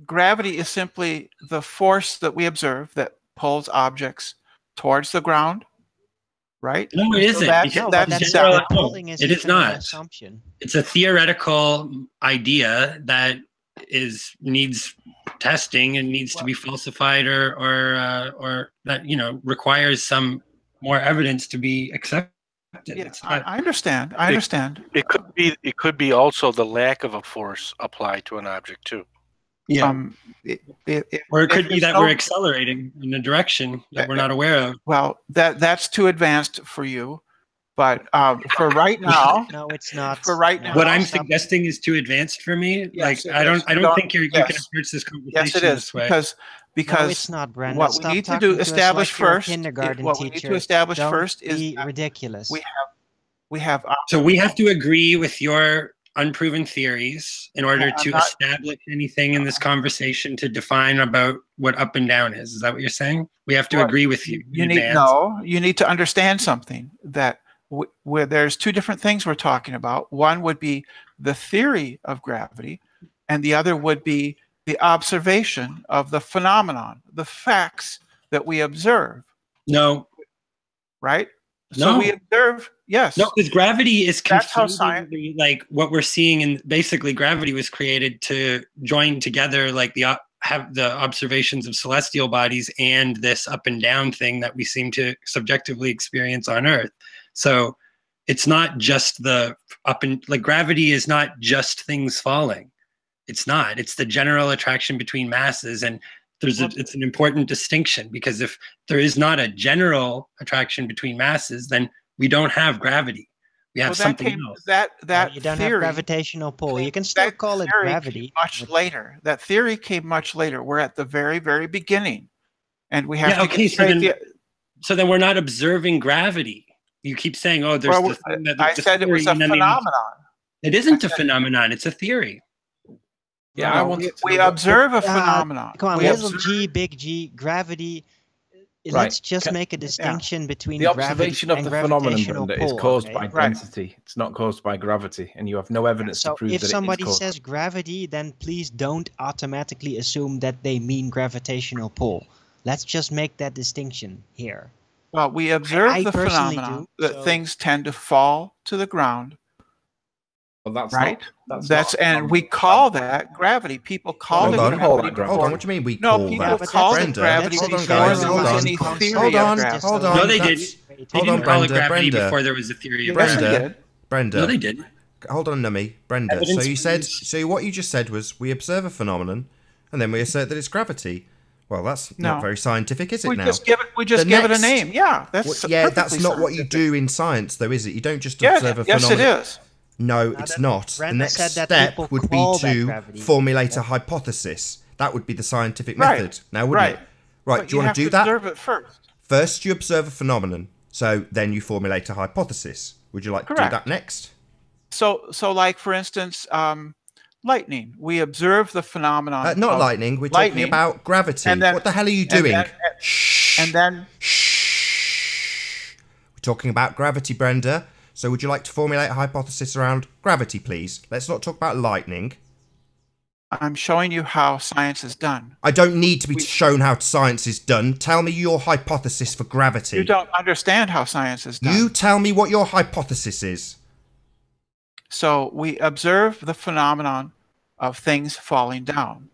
gravity is simply the force that we observe that pulls objects towards the ground. Right? No, it isn't. It is not. Assumption. It's a theoretical idea that needs testing and needs to be falsified, or that requires some more evidence to be accepted. Yeah, I understand. I understand. It could be also the lack of a force applied to an object too. Yeah. Or it could be that we're accelerating in a direction that we're not aware of. Well, that's too advanced for you. But for right now, no, it's not. For right now, what I'm suggesting is too advanced for me. Yes, I don't think you can approach this conversation yes, it is, this way. Because no, it's not, Brandon. What we need to do establish first. What we need to establish first is ridiculous. We have. So we have to agree with your unproven theories in order to establish anything in this conversation to define about what up and down is. Is that what you're saying? We have to agree with you. You need to understand something, that where there's two different things we're talking about. One would be the theory of gravity, and the other would be the observation of the phenomenon, the facts that we observe. No. Right? No. So we observe, yes. No, because gravity is confusingly like what we're seeing, and basically gravity was created to join together like have the observations of celestial bodies and this up and down thing that we seem to subjectively experience on Earth. So it's not just the gravity is not just things falling. It's not. It's the general attraction between masses, and it's an important distinction, because if there is not a general attraction between masses, then we don't have gravity. We have something else. That you don't theory have gravitational pull. You can still call it gravity. Much later. That theory came much later. We're at the very, very beginning, and we have to get straight. So then we're not observing gravity. You keep saying, "Oh, there's." I said it was a phenomenon. It isn't a phenomenon. It's a theory. Yeah, we observe a phenomenon. Come on, little g, big G, gravity. Let's just make a distinction between the observation of the phenomenon is caused by density. Right. It's not caused by gravity, and you have no evidence to prove that it is caused. If somebody says gravity, then please don't automatically assume that they mean gravitational pull. Let's just make that distinction here. Well, we observe the phenomenon that things tend to fall to the ground Well, that's right? Not, and we call that gravity. People call it gravity. Hold on. What do you mean we call that? No, people called it gravity hold on, before guys. there Hold was on. any theory Hold on. of gravity. Hold on. No, they didn't. They Hold didn't on, call it Brenda. gravity Brenda. before there was a theory of Yes, they gravity. did. Brenda. No, they didn't. Hold on, Nummy. Brenda. Evidence So you said, is- so what you just said was we observe a phenomenon and then we assert that it's gravity. Well, that's not very scientific, is it We now? just give it a name. Yeah, that's that's not what you scientific. do in science, though, is it? You don't just Yeah, observe a yes, phenomenon. it is. No, it's not. The Brenda next said that step people would be call that to gravity. formulate a hypothesis. That would be the scientific Right. method. Now, wouldn't it? Right. But Do you want to do that? Observe it first. First, you observe a phenomenon. So then you formulate a hypothesis. Would you like to do Correct. that next? So like for instance, lightning. We observe the phenomenon. Not of lightning. We're talking lightning, about gravity. and then- What the hell are you and doing? then- Shh. and then Shh. We're talking about gravity, Brenda. So would you like to formulate a hypothesis around gravity, please? Let's not talk about lightning. I'm showing you how science is done. I don't need to be shown how science is done. Tell me your hypothesis for gravity. You don't understand how science is done. You tell me what your hypothesis is. So we observe the phenomenon of things falling down,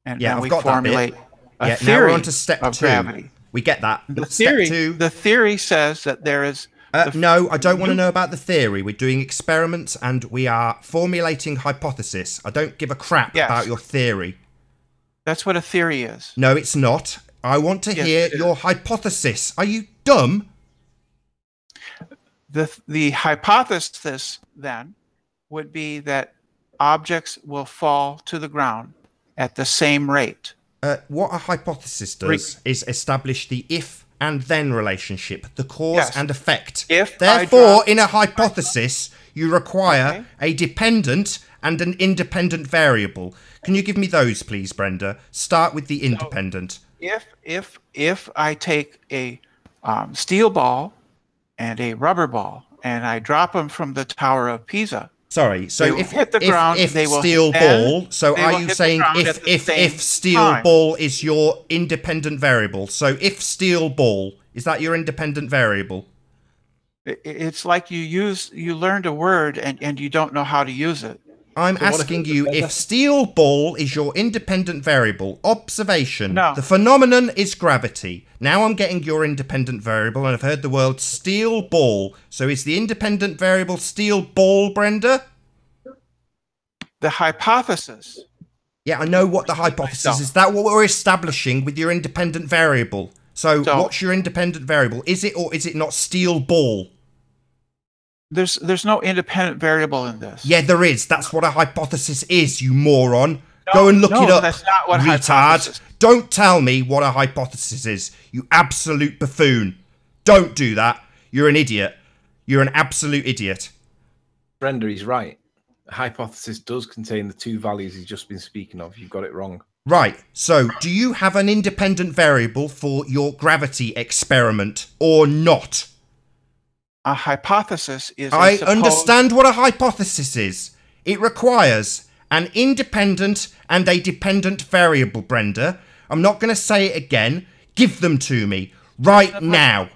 and Yeah, then I've we got that bit. formulate a Yeah, now theory we're on to step of 2. gravity. We get that. The Step theory, 2. the theory says that there is. No, I don't want to know about the theory. We're doing experiments and we are formulating hypothesis. I don't give a crap Yes. about your theory. That's what a theory is. No, it's not. I want to Yes, hear it is. your hypothesis. Are you dumb? The hypothesis then would be that objects will fall to the ground at the same rate. What a hypothesis does is establish the if and then relationship, the cause Yes. and effect. If I Therefore, drop- in a hypothesis, you require a dependent and an independent variable. Can you give me those, please, Brenda? Start with the independent. If I take a steel ball and a rubber ball and I drop them from the Tower of Pisa, Sorry, so They will if hit the ground, if they will steel hit- then ball, so they are will you hit the saying ground at the same if steel time. ball is your independent variable? So if steel ball, is that your independent variable? it's like you learned a word and you don't know how to use it. I'm So what if asking it's you a- if steel ball is your independent variable. Observation. No. The phenomenon is gravity. Now I'm getting your independent variable, and I've heard the word steel ball. So is the independent variable steel ball, Brenda? The hypothesis. Yeah, I know what the hypothesis is. That what we're establishing with your independent variable. So what's your independent variable? Is it or is it not steel ball? There's no independent variable in this. Yeah, there is. That's what a hypothesis is, you moron. Go and look no, it up, that's not what a retard. hypothesis- Don't tell me what a hypothesis is, you absolute buffoon. Don't do that. You're an idiot. You're an absolute idiot. Brenda, he's right. A hypothesis does contain the two values he's just been speaking of. You've got it wrong. Right, so do you have an independent variable for your gravity experiment or not? A hypothesis is. I understand what a hypothesis is. It requires an independent and a dependent variable, Brenda. I'm not going to say it again. Give them to me right now.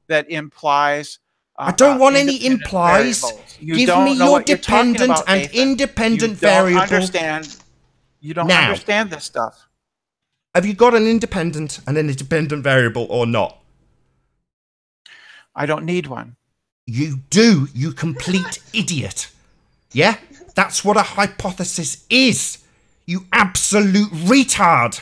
That implies. I don't want any independent implies. variables. You Give don't me know your what you're talking dependent about, and Nathan. independent You don't variable. Understand. You don't Now. understand this stuff. Have you got an independent and an independent variable or not? I don't need one. You do, you complete idiot. Yeah? That's what a hypothesis is. You absolute retard.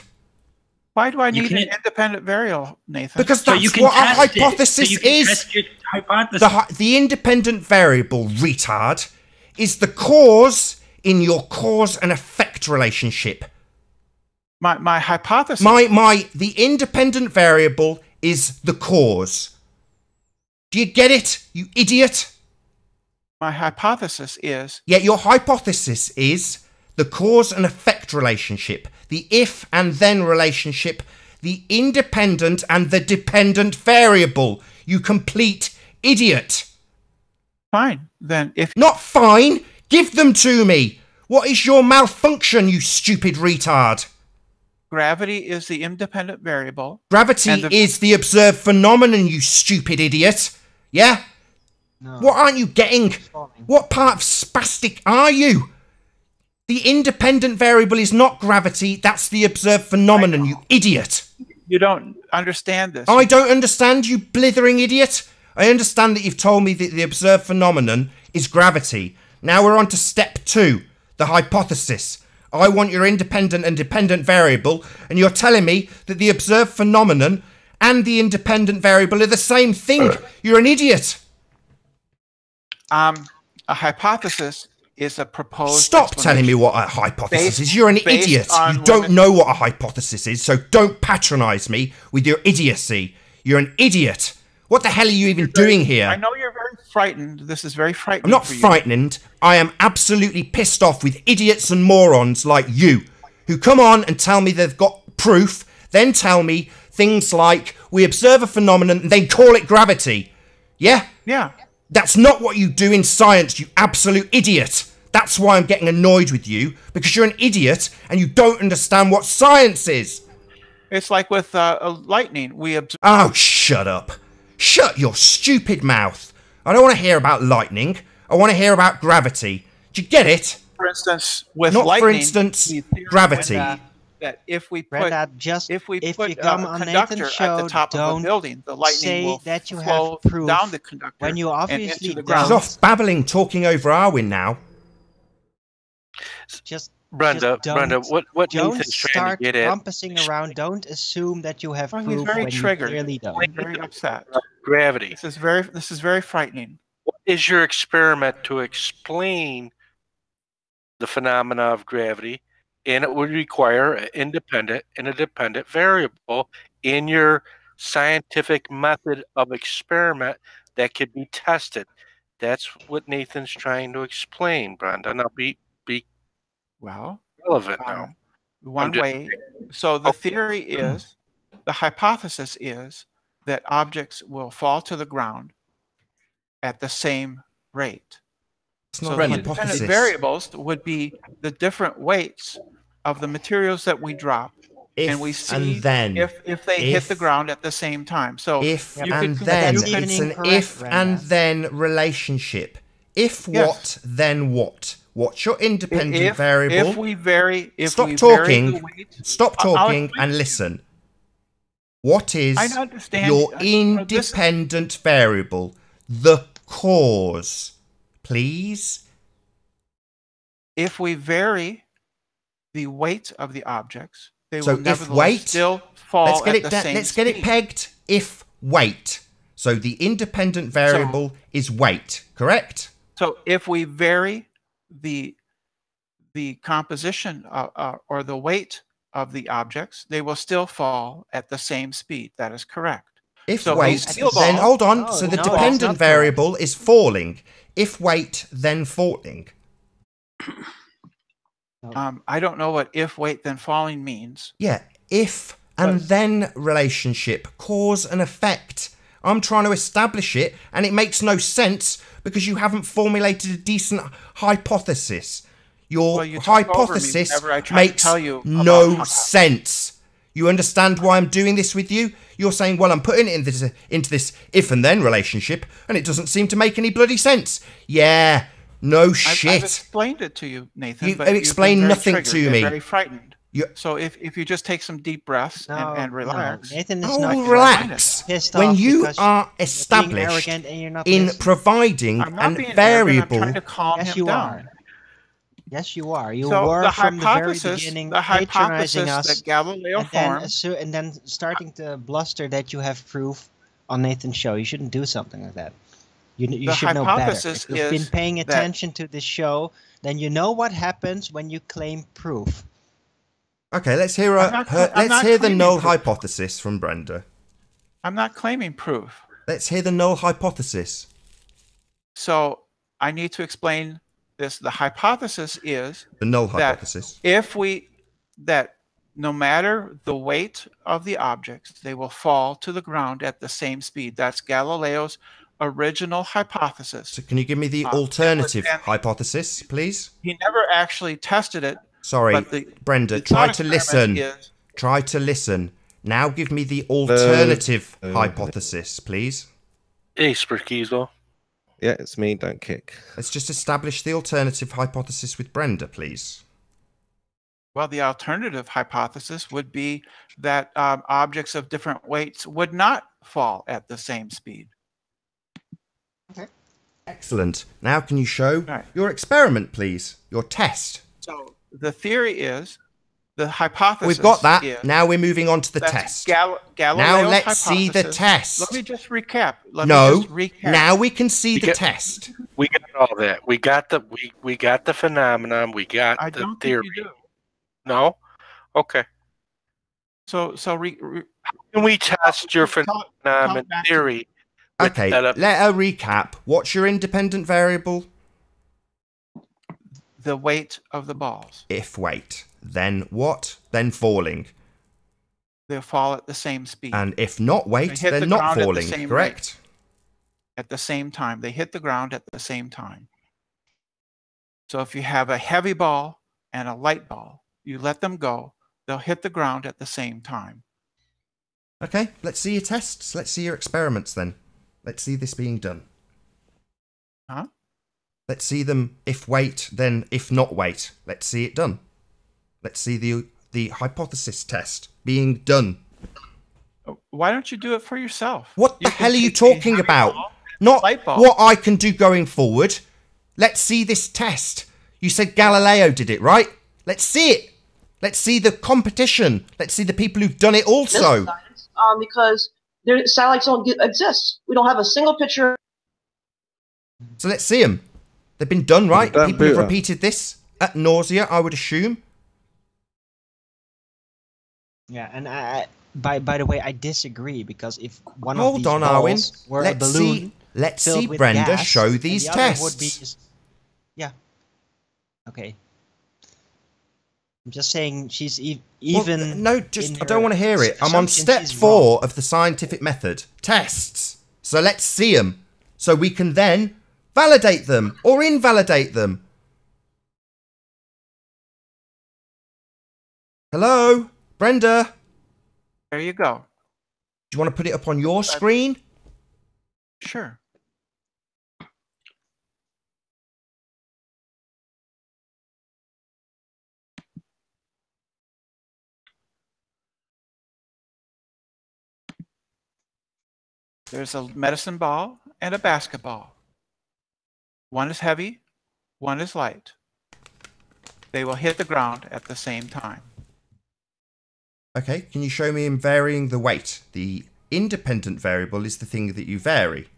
Why do I You need an can't- independent variable, Nathan? Because So that's you can what a test it. hypothesis So you can is. test your hypothesis. The independent variable, retard, is the cause in your cause and effect relationship. my hypothesis. The independent variable is the cause. Do you get it, you idiot? My hypothesis is. Yet your hypothesis is the cause and effect relationship, the if and then relationship, the independent and the dependent variable. You complete idiot. Fine. Then if Not fine. Give them to me. What is your malfunction, you stupid retard? gravity is the independent variable. Gravity And the- is the observed phenomenon, you stupid idiot. Yeah? No. What aren't you getting? Falling. What part of spastic are you? The independent variable is not gravity. That's the observed phenomenon, you idiot. You don't understand this. I don't understand, you blithering idiot. I understand that you've told me that the observed phenomenon is gravity. Now we're on to step 2, the hypothesis. I want your independent and dependent variable, and you're telling me that the observed phenomenon and the independent variable are the same thing. You're an idiot. A hypothesis is a proposed. Stop telling me what a hypothesis is. You're an idiot. You don't know what a hypothesis is, so don't patronise me with your idiocy. You're an idiot. What the hell are you even doing here? I know you're very frightened. This is very frightening. I'm not frightened. I am absolutely pissed off with idiots and morons like you, who come on and tell me they've got proof, then tell me things like, we observe a phenomenon and then call it gravity. Yeah? Yeah. That's not what you do in science, you absolute idiot. That's why I'm getting annoyed with you, because you're an idiot and you don't understand what science is. It's like with lightning. We observe. Oh, shut up. Shut your stupid mouth. I don't want to hear about lightning. I want to hear about gravity. Do you get it? For instance, with Not lightning, for instance, the theory gravity. that if we put Brenda, just if we if put you come a on conductor Nathan's at show, the top of a don't building, the lightning say will that you flow have proof down the conductor when you and obviously into the don't. ground. He's off babbling, talking over Arwin now. Just Brenda, just Brenda, what don't Nathan's trying start to get at rumpusing around. Don't assume that you have Well, proof he's very when triggered. you clearly don't. I'm very upset. gravity. This is very frightening. What is your experiment to explain the phenomena of gravity? And it would require an independent and a dependent variable in your scientific method of experiment that could be tested. That's what Nathan's trying to explain, Brenda. Now be Well, relevant now. one just- way. So the theory is, the hypothesis is that objects will fall to the ground at the same rate. It's So not the a independent hypothesis. variables would be the different weights of the materials that we drop, If and we see and then. if they hit the If- ground at the same time. So If you and could then. That's compute- It's even an incorrect, if Brenda. and then relationship. If Yes. what, then what? What's your independent if variable? we vary, if Stop we vary talking. the weight, Stop I'll talking explain and to you. listen. What is I understand. your This- independent variable? The cause. Please? if we vary the weight of the objects, they So will if nevertheless weight- still fall Let's get at it the da- same let's get it speed. pegged. If weight. So the independent variable is weight, correct? So if we vary the composition or the weight of the objects, they will still fall at the same speed. That is correct. If So weight, steel then ball- hold on. No, So the no, that's dependent not correct. variable is falling. If weight, then falling. I don't know what if weight then falling means. Yeah, if and then relationship, cause and effect. I'm trying to establish it, and it makes no sense because you haven't formulated a decent hypothesis. Your Well, you talk over me hypothesis whenever I try to makes tell you no about- sense. You understand why I'm doing this with you? You're saying, well, I'm putting it into this if and then relationship, and it doesn't seem to make any bloody sense. Yeah, no I've shit. explained it to you, Nathan. You but have you've explained been very nothing triggered to and me. Very frightened. You- So if you just take some deep breaths and relax. No, Nathan is Oh, not relax. pissed When off you because are you're being established arrogant and you're not in listening. providing I'm not a being variable. arrogant, I'm trying to calm Yes, him you down. are. Yes, you are. You So were the from the very hypothesis, beginning the patronizing hypothesis us, that Galileo and then, formed. and then starting to bluster that you have proof on Nathan's show. You shouldn't do something like that. You The should know better. hypothesis If you've been is paying that- attention to this show, then you know what happens when you claim proof. Okay, let's hear I'm not cla- I'm not the claiming null proof. hypothesis from Brenda. I'm not claiming proof. Let's hear the null hypothesis. So I need to explain this. The hypothesis is The null that hypothesis. that no matter the weight of the objects, they will fall to the ground at the same speed. That's Galileo's original hypothesis. So can you give me the it alternative was- and- hypothesis, please? He never actually tested it. Sorry, but the- Brenda, the try thought to experiment listen. is- Try to listen. Now give me the alternative hypothesis, please. Hey, Spurkeezo. Yeah, it's me. Don't kick. Let's just establish the alternative hypothesis with Brenda, please. Well, the alternative hypothesis would be that objects of different weights would not fall at the same speed. Excellent. Now can you show Right. your experiment, please? Your test. So the theory is, the hypothesis We've got that. is, Now we're moving on to the that's test. Galileo's Now let's see the hypothesis. test. Let me just recap. No. Now we can see the get- test. We got all that. We got the phenomenon. We got I the don't theory. think you do. No? Okay. So Can we test your Talk phenomenon back to theory? with Okay, that let her recap. What's your independent variable? the weight of the balls. If weight. Then what? Then falling. They'll fall at the same speed. And if not weight, They hit then the not ground at the falling. same Correct? at the same time. They hit the ground at the same time. So if you have a heavy ball and a light ball, you let them go, they'll hit the ground at the same time. Okay, let's see your tests. Let's see your experiments then. Let's see this being done. Huh? Let's see them if weight, then if not weight. Let's see it done. Let's see the hypothesis test being done. Why don't you do it for yourself? What the You can hell are you take a talking heavy about? ball, Not light ball. what I can do going forward. Let's see this test. You said Galileo did it, right? Let's see it. Let's see the competition. Let's see the people who've done it also. Science, because satellites don't exist. We don't have a single picture. So let's see them. They've been done, right? Don't People have boot her. repeated this at nausea, I would assume. Yeah, and by the way, I disagree because if one of Hold these on, balls Arwin. were a Let's balloon see. Let's filled see with Brenda gas, show and these the other would tests. yeah. Okay. I'm just saying she's Well, even. no, just in I don't her want to hear it. I'm on assumption, step she's 4 wrong. of the scientific method. Tests. So let's see them. So we can then validate them or invalidate them. Hello? Brenda? There you go. Do you want to put it up on your screen? Sure. There's a medicine ball and a basketball. One is heavy, one is light. They will hit the ground at the same time. Okay, can you show me in varying the weight? The independent variable is the thing that you vary.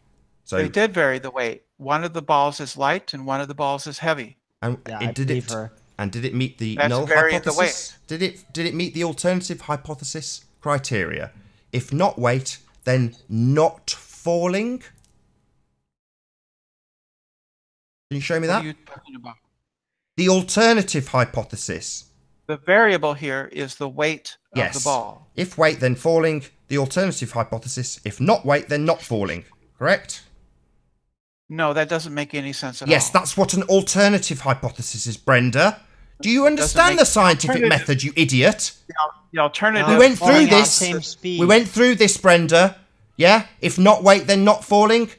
So They did vary the weight. One of the balls is light and one of the balls is heavy. and Yeah, it, I did believe it her. and did it meet the That's null vary the hypothesis? Did it meet the alternative hypothesis criteria? If not weight, then not falling. Can you show me What that? are you talking about? The alternative hypothesis. The variable here is the weight of Yes. the ball. If weight, then falling. The alternative hypothesis. If not weight, then not falling. Correct? No, that doesn't make any sense at Yes, all. that's what an alternative hypothesis is, Brenda. Do you understand make the scientific alternative. method, you idiot? The alternative. We went falling through at the this. same speed. We went through this, Brenda. Yeah? If not weight, then not falling.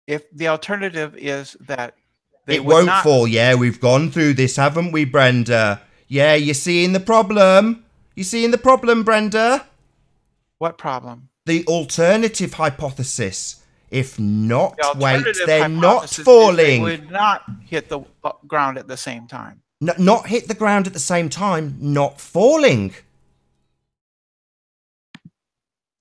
If the alternative is that they It would won't not, fall. Yeah, we've gone through this, haven't we, Brenda? Yeah, you're seeing the problem. You seeing the problem, Brenda? What problem? The alternative hypothesis. If not The weight, alternative they're not hypothesis is They falling. would not hit the ground at the same time. Not hit the ground at the same time, not falling.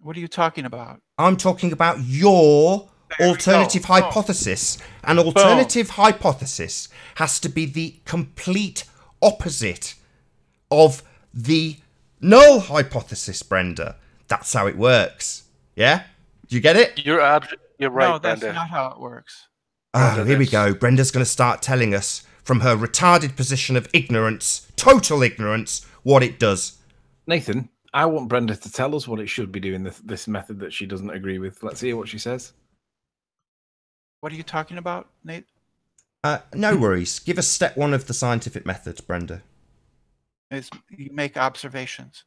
What are you talking about? I'm talking about your There we alternative go. hypothesis. An alternative hypothesis has to be the complete opposite of the null hypothesis, Brenda. That's how it works. Yeah? Do you get it? You're right, No, that's Brenda. not how it works. Oh, here we go. Brenda's going to start telling us from her retarded position of ignorance, total ignorance, what it does. Nathan, I want Brenda to tell us what it should be doing, this method that she doesn't agree with. Let's hear what she says. What are you talking about, Nate? No worries. Give us step 1 of the scientific method, Brenda. Is you make observations.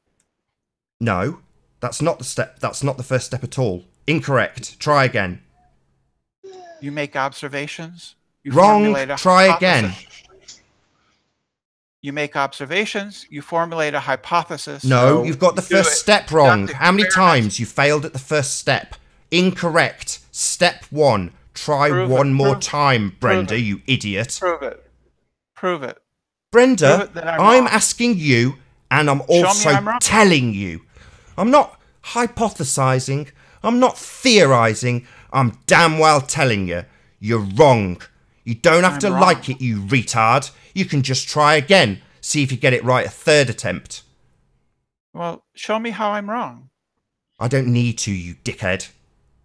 No, that's not the step. That's not the first step at all. Incorrect. Try again. You make observations. You Wrong. formulate a Try hypothesis. again. You make observations. You formulate a hypothesis. No, you've got the You do first it. step wrong. Conduct How many experiments. times you failed at the first step? Incorrect. Step 1. Try Prove one it. more Prove it. time, Brenda, Prove it. you idiot. Prove it. Prove it. Brenda, Prove it that I'm I'm wrong. asking you, and I'm me also I'm wrong. telling you. I'm not hypothesizing. I'm not theorizing. I'm damn well telling you. You're wrong. You don't have I'm to wrong. like it, you retard. You can just try again. See if you get it right a third attempt. Well, show me how I'm wrong. I don't need to, you dickhead.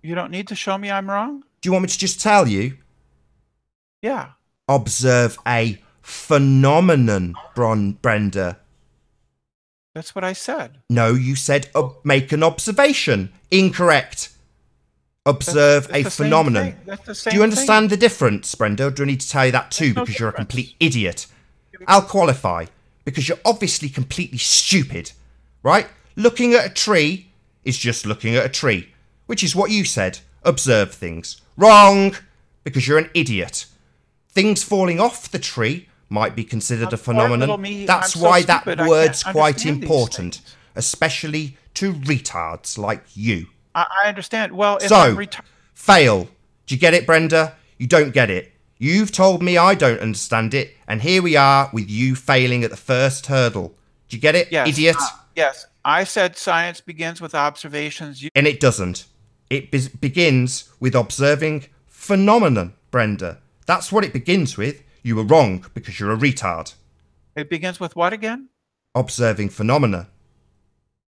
You don't need to show me I'm wrong? Do you want me to just tell you? Yeah. Observe a phenomenon, Brenda. That's what I said. No, you said make an observation. Incorrect. Observe That's a the same phenomenon. thing. That's the same Do you understand thing. the difference, Brenda? Or do I need to tell you that too There's no because you're a difference. complete idiot? I'll qualify because you're obviously completely stupid, right? Looking at a tree is just looking at a tree, which is what you said. Observe things. Wrong, because you're an idiot. Things falling off the tree might be considered a Poor little phenomenon. me, That's I'm so why stupid, that I word's can't quite understand these important, things. especially to retards like you. I understand. Well, if So, I'm fail. Do you get it, Brenda? You don't get it. You've told me I don't understand it, and here we are with you failing at the first hurdle. Do you get it, yes, idiot? yes. I said science begins with observations. And it doesn't. It begins with observing phenomenon, Brenda. That's what it begins with. You were wrong because you're a retard. It begins with what again? Observing phenomena.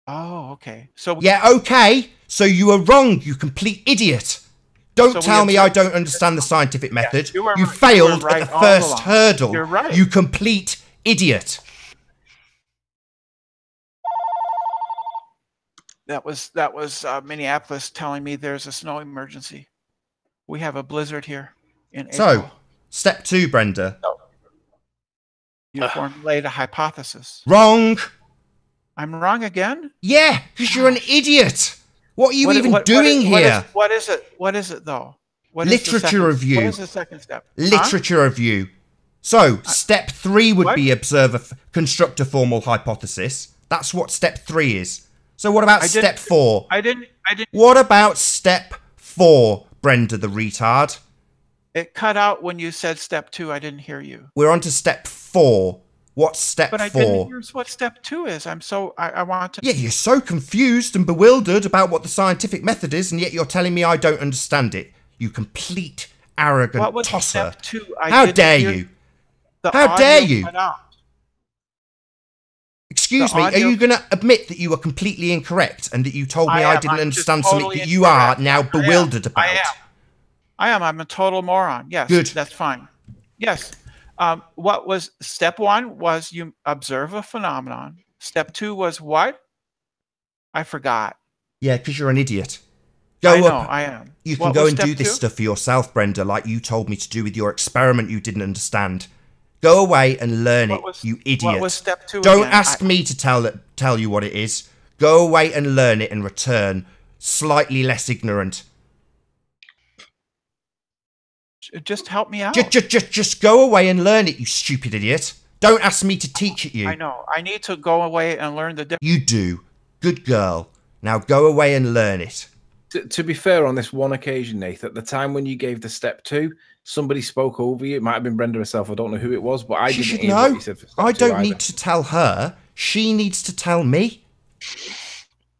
Oh, okay. So Yeah, okay. So you were wrong, you complete idiot. Don't So we tell me I observed- don't understand the scientific method. you were- You you failed were right at the all first along. hurdle. You're right. You complete idiot. that was Minneapolis telling me there's a snow emergency. We have a blizzard here in So, April. step 2, Brenda. You formulate a hypothesis. Wrong. I'm wrong again? Yeah, because you're an idiot. What are you even What doing here? What is it? What is it though? What is the Literature second- review. What is the second step? Huh? Literature review. So, step 3 would what? be construct a formal hypothesis. That's what step 3 is. So what about I didn't- step 4? I didn't. What about step 4, Brenda the retard? It cut out when you said step 2. I didn't hear you. We're on to step 4. What's step But I 4? didn't hear what step 2 is. I want to. Yeah, you're so confused and bewildered about what the scientific method is, and yet you're telling me I don't understand it. You complete arrogant What was tosser. step 2? How dare you? The How dare audio you? cut out. Excuse The me, are audio- you going to admit that you were completely incorrect and that you told me I I am. didn't I'm understand just something totally that you are incorrect. now I am. bewildered about? I am. I'm a total moron. Yes. Good. That's fine. Yes. What was step 1 was you observe a phenomenon. Step 2 was what? I forgot. Yeah, because you're an idiot. I know, up. I am. You can What go was and step do this 2? stuff for yourself, Brenda, like you told me to do with your experiment you didn't understand. Go away and learn What it, was- you idiot. what was step 2 Don't again? ask me to tell you what it is. Go away and learn it and return slightly less ignorant. Just help me out. Just go away and learn it, you stupid idiot. Don't ask me to teach it you. I know. I need to go away and learn the difference. You do. Good girl. Now go away and learn it. To be fair, on this one occasion, Nathan, at the time when you gave the step 2, somebody spoke over you. It might have been Brenda herself. I don't know who it was, but I She didn't should hear what know. you said for step I 2 don't either. need to tell her. She needs to tell me.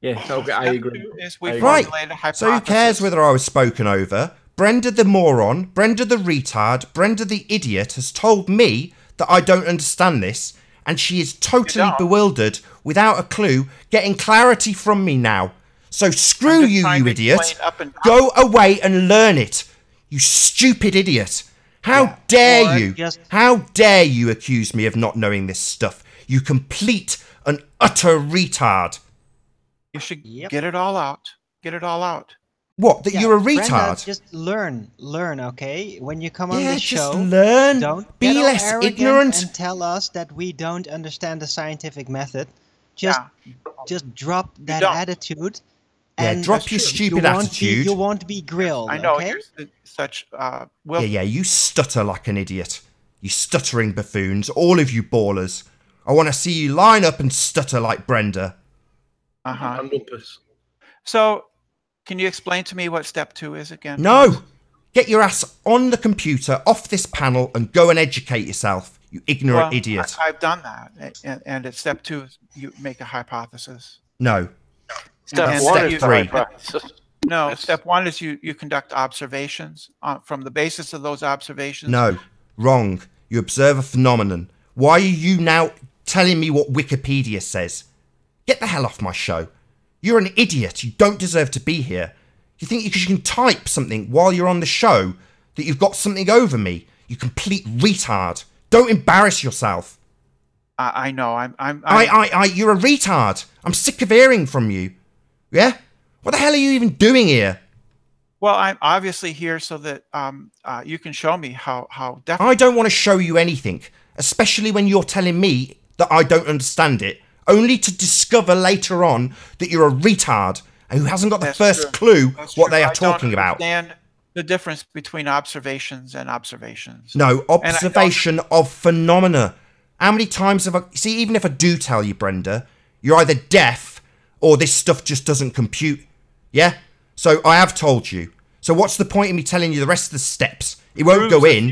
Yeah, okay, I Step agree. 2 is we I agree. Right. formulate a hypothesis. So who cares whether I was spoken over? Brenda the moron, Brenda the retard, Brenda the idiot has told me that I don't understand this, and she is totally don't. bewildered, without a clue, getting clarity from me now. So screw I'm just you, trying you to idiot. explain up and down. Go away and learn it. You stupid idiot. How Yeah. dare Or you? just- How dare you accuse me of not knowing this stuff? You complete and utter retard. You should Yep. get it all out. Get it all out. What, that Yeah, you're a Brenda, retard? just learn, okay? When you come on Yeah, the just show, learn. don't Be get all less arrogant ignorant. and tell us that we don't understand the scientific method. Just Yeah. just drop that don't. attitude Yeah, And drop your true. stupid attitude. You won't be grilled. I know Okay? you're such. Well, Yeah, you stutter like an idiot. You stuttering buffoons, all of you ballers. I want to see you line up and stutter like Brenda. And Lumpus. So, can you explain to me what step 2 is again? No! Get your ass on the computer, off this panel, and go and educate yourself, you ignorant idiot. I've done that, and at step 2, you make a hypothesis. No. Step And one step is three. hypothesis. No, step 1 is you conduct observations. From the basis of those observations. No. Wrong. You observe a phenomenon. Why are you now telling me what Wikipedia says? Get the hell off my show. You're an idiot. You don't deserve to be here. You think because you can type something while you're on the show that you've got something over me? You complete retard. Don't embarrass yourself. I know. You're a retard. I'm sick of hearing from you. Yeah? What the hell are you even doing here? Well, I'm obviously here so that you can show me how definitely. I don't want to show you anything, especially when you're telling me that I don't understand it, only to discover later on that you're a retard who hasn't got the first clue what they are talking about. Understand the difference between observations and observations. No, observation of phenomena. How many times have I... See, even if I do tell you, Brenda, you're either deaf or this stuff just doesn't compute. Yeah? So I have told you. So what's the point in me telling you the rest of the steps? It won't go in.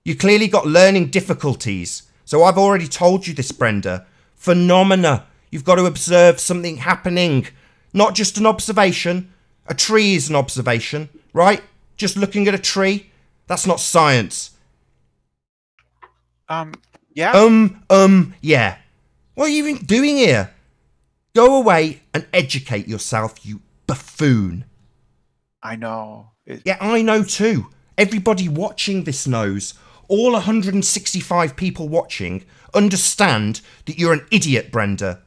You clearly got learning difficulties. So I've already told you this, Brenda. Phenomena. You've got to observe something happening. Not just an observation. A tree is an observation, right? Just looking at a tree. That's not science. Yeah. Yeah. What are you even doing here? Go away and educate yourself, you buffoon. I know. Yeah, I know too. Everybody watching this knows. All 165 people watching understand that you're an idiot, Brenda.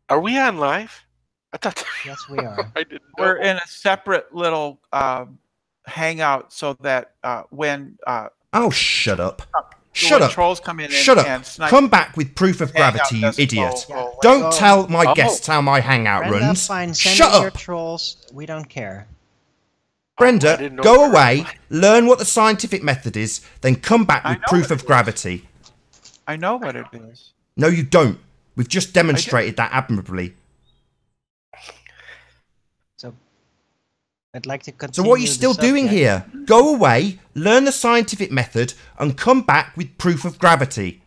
Are we on live? I thought. Yes, we are. I didn't know. We're in a separate little hangout so that when Oh, shut up. Shut up. Trolls come in Shut and up. snipe. Come back with proof of gravity, you idiot. Go Don't tell my guests how my hangout Brenda, runs. fine. Send Shut in your up. trolls. We don't care. Brenda, didn't know go that. away, learn what the scientific method is, then come back with know proof what of it is. gravity. I know what it is. No, you don't. We've just demonstrated that admirably. So, I'd like to So continue. what are you the still doing subject. here? Go away, learn the scientific method, and come back with proof of gravity.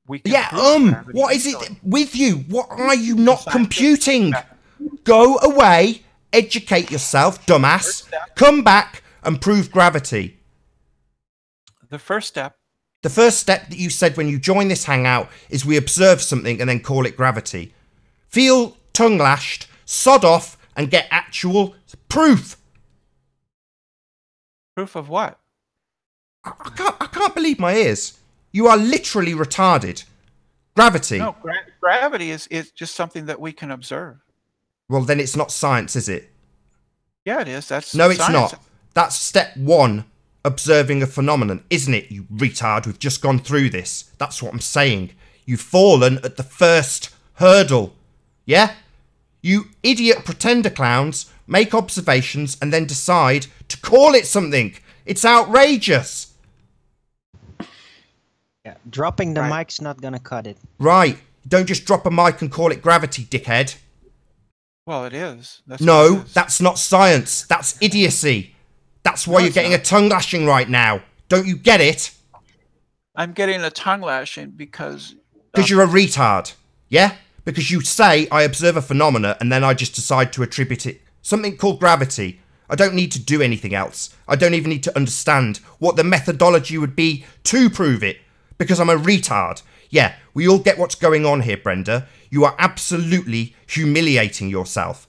We can Yeah, prove gravity what is easily. it with you? What are you not Scientific computing? method. Go away, educate yourself, dumbass. Come back and prove gravity. The first step. The first step that you said when you join this hangout is we observe something and then call it gravity. Feel tongue lashed, sod off, and get actual proof. Proof of what? I can't believe my ears. You are literally retarded. Gravity. No, gravity is just something that we can observe. Well, then it's not science, is it? Yeah, it is. That's No, it's science. not. That's step one, observing a phenomenon, isn't it, you retard? We've just gone through this. That's what I'm saying. You've fallen at the first hurdle. Yeah? You idiot pretender clowns make observations and then decide to call it something. It's outrageous. Yeah, dropping the Right. mic's not gonna cut it. Right. Don't just drop a mic and call it gravity, dickhead. Well, it is. That's what No, it is. that's not science. That's idiocy. That's why No, you're it's getting not. a tongue lashing right now. Don't you get it? I'm getting a tongue lashing because Because you're a retard. Yeah? Because you say I observe a phenomena and then I just decide to attribute it. Something called gravity. I don't need to do anything else. I don't even need to understand what the methodology would be to prove it. Because I'm a retard. Yeah, we all get what's going on here, Brenda. You are absolutely humiliating yourself.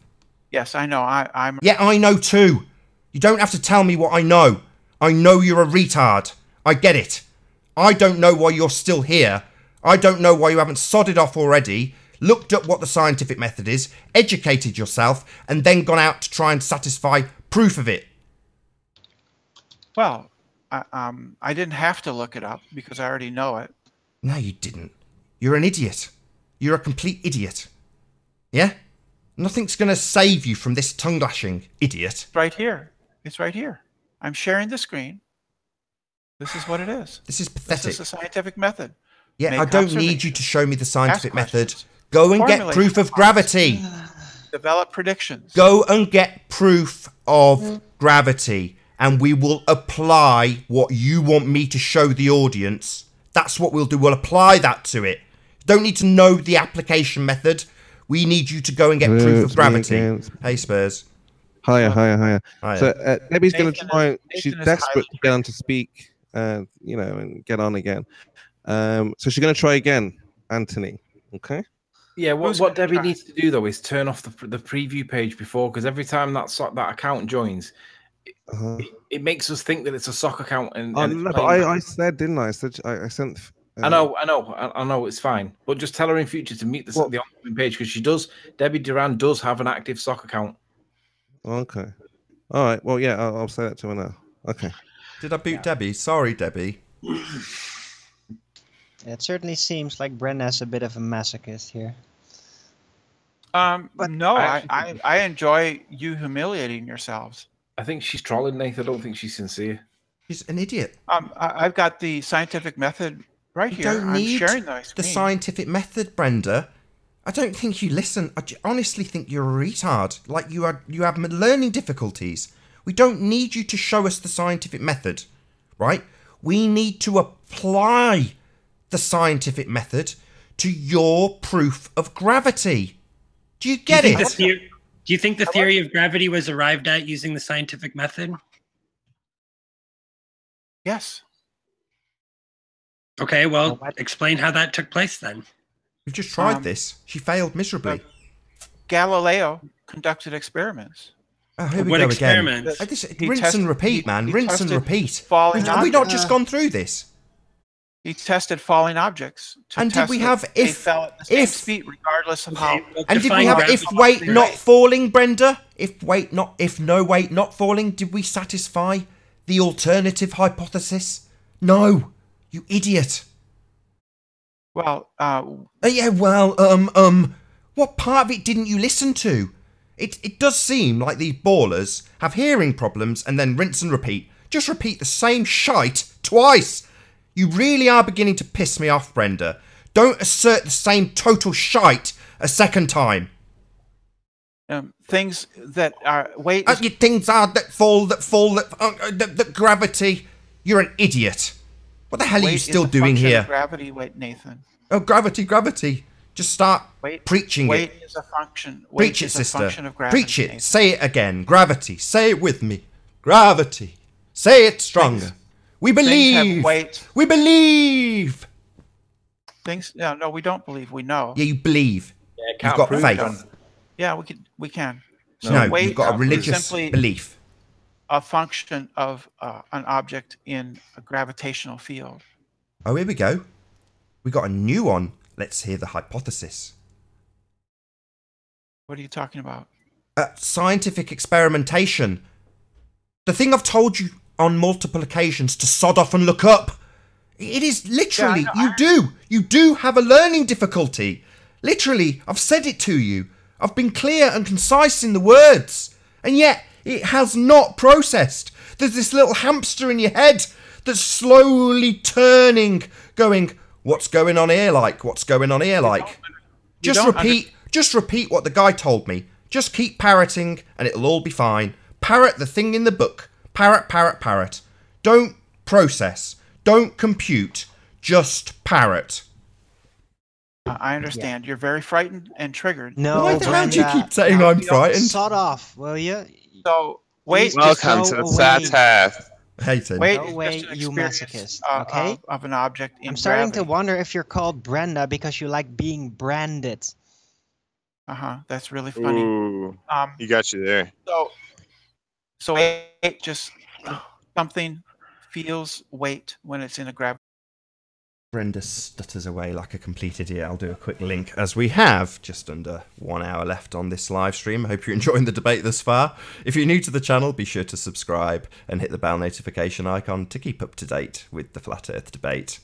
yes, I know. I'm Yeah, I know too. You don't have to tell me what I know. I know you're a retard. I get it. I don't know why you're still here. I don't know why you haven't sodded off already, looked up what the scientific method is, educated yourself, and then gone out to try and satisfy proof of it. well. I didn't have to look it up because I already know it. No, you didn't. You're an idiot. You're a complete idiot. Yeah? Nothing's going to save you from this tongue-lashing idiot. It's right here. It's right here. I'm sharing the screen. This is what it is. This is pathetic. This is the scientific method. Yeah, Make I don't need you to show me the scientific Ask method. questions. Go and get Formulate proof of gravity. Develop predictions. Go and get proof of gravity, and we will apply what you want me to show the audience. That's what we'll do. We'll apply that to it. Don't need to know the application method. We need you to go and get proof of gravity. Hey, Spurs. Hiya. Hiya. So Debbie's going to Nathan try. is- She's Nathan is desperate highly to get on to speak, and get on again. So she's going to try again, Anthony. Okay. Yeah, Who's what gonna Debbie try? needs to do though is turn off the preview page before, because every time that account joins, it makes us think that it's a sock account. And Oh, it's no, but playing- I said, didn't I? I said I sent. I know, it's fine. But just tell her in future to meet the ongoing page, because Debbie Duran does have an active sock account. Okay. All right. Well, yeah, I'll say that to her now. Okay. Did I boot Debbie? Sorry, Debbie. It certainly seems like Brenda's a bit of a masochist here. No, I I enjoy you humiliating yourselves. I think she's trolling, Nathan. I don't think she's sincere. She's an idiot. I've got the scientific method right You here. don't I'm need sharing my the screen. scientific method, Brenda. I don't think you listen. I honestly think you're a retard. Like you have learning difficulties. We don't need you to show us the scientific method, right? We need to apply the scientific method to your proof of gravity. Do you get it? Do you think the theory of gravity was arrived at using the scientific method? Yes. Okay, well, explain how that took place then. We've just tried this. She failed miserably. Galileo conducted experiments. Oh, here we What go again. experiments? Rinse and repeat, man. Rinse and tested repeat. falling Have we not objects. just gone through this? He tested falling objects. To And did test we that have they if- fell at the same if- speed, regardless of how? And did we Define have gravity. if weight not falling, Brenda? If no weight not falling, did we satisfy the alternative hypothesis? No, you idiot. Well, Yeah, well, what part of it didn't you listen to? It does seem like these ballers have hearing problems and then rinse and repeat. Just repeat the same shite twice. You really are beginning to piss me off, Brenda. Don't assert the same total shite a second time. things that are weight. Your things are that gravity. You're an idiot. What the hell are weight you is still a doing function of here? Gravity, weight, Nathan. Oh, gravity. Just start Weight, preaching weight it. is a function. Weight Preach it, is a sister. function of gravity. Preach it. Nathan. Say it again. Gravity. Say it with me. Gravity. Say it stronger. We Things believe. have weight. We believe. Things. No, we don't believe. We know. Yeah, you believe. Yeah, You've got prove faith. it. Yeah, we can. So No, weight you've got a is religious simply belief. a function of an object in a gravitational field. Oh, here we go. We got a new one. Let's hear the hypothesis. What are you talking about? Scientific experimentation. The thing I've told you on multiple occasions to sod off and look up. It is literally, you do have a learning difficulty. Literally, I've said it to you. I've been clear and concise in the words. And yet, it has not processed. There's this little hamster in your head that's slowly turning, going, what's going on here like? What's going on here like? Just repeat what the guy told me. Just keep parroting and it'll all be fine. Parrot the thing in the book. Parrot. Don't process. Don't compute. Just parrot. I understand. You're very frightened and triggered. No, Why the hell do you Brenda, keep saying I'm frightened? Sod off, will you? So weight. Welcome to the sad half. Hayton. Weight No is way, just an you experience, masochist, okay? of an object in I'm starting to gravity. wonder if you're called Brenda because you like being branded. That's really funny. Ooh, Um, you got you there. so weight just something feels weight when it's in a gravity. Brenda stutters away like a complete idiot. I'll do a quick link as we have just under 1 hour left on this live stream. I hope you're enjoying the debate thus far. If you're new to the channel, be sure to subscribe and hit the bell notification icon to keep up to date with the Flat Earth debate.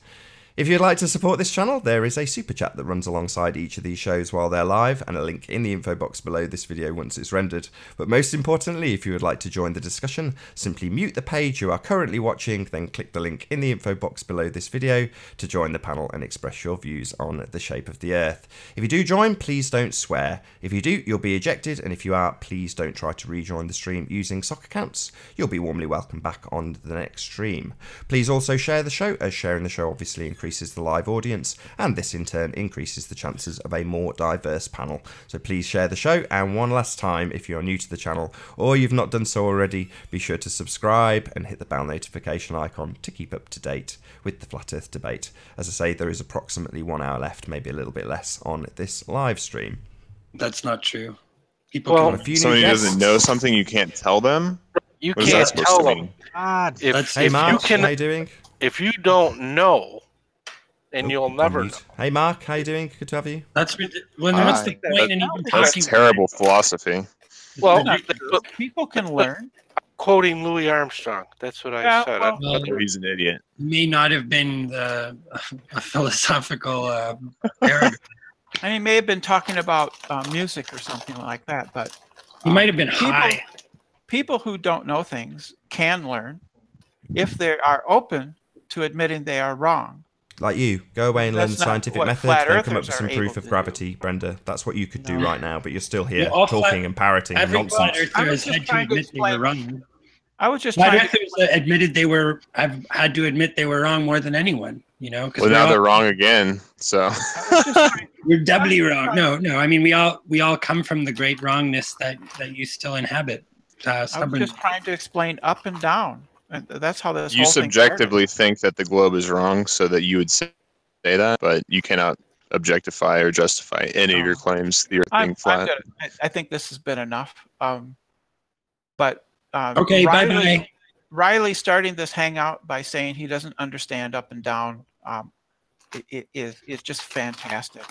If you'd like to support this channel, there is a super chat that runs alongside each of these shows while they're live, and a link in the info box below this video once it's rendered. But most importantly, if you would like to join the discussion, simply mute the page you are currently watching, then click the link in the info box below this video to join the panel and express your views on the shape of the Earth. If you do join, please don't swear. If you do, you'll be ejected, and if you are, please don't try to rejoin the stream using sock accounts. You'll be warmly welcomed back on the next stream. Please also share the show, as sharing the show obviously increases the live audience, and this in turn increases the chances of a more diverse panel. So please share the show, and one last time, if you're new to the channel or you've not done so already, be sure to subscribe and hit the bell notification icon to keep up to date with the Flat Earth debate. As I say, there is approximately 1 hour left, maybe a little bit less, on this live stream. That's not true. People well, if somebody doesn't know something, you can't tell them. You can't tell them. Hey Mark, how you doing? If you don't know, and you'll never know. Hey Mark, how you doing? Good to have you. That's what's the point in even talking? That's terrible philosophy. Well, people can learn. Quoting Louis Armstrong. That's what I said. Well, he's an idiot. May not have been a philosophical paragraph. I mean, he may have been talking about music or something like that, but he might have been high. People who don't know things can learn if they are open to admitting they are wrong. Like you, go away and learn the scientific method, then come up with some proof of gravity, Brenda. That's what you could do right now, but you're still here talking and parroting nonsense. Flat earthers had to admit they were wrong. I was just Flat earthers admitted they were. I've had to admit they were wrong more than anyone. You know, well, now they're wrong again. So we're doubly wrong. No. I mean, we all come from the great wrongness that you still inhabit. I was just trying to explain up and down. And that's how this. You subjectively think that the globe is wrong, so that you would say that, but you cannot objectify or justify any of your claims. The Earth being flat. I think this has been enough. But okay, bye. Riley starting this hangout by saying he doesn't understand up and down. It is just fantastic.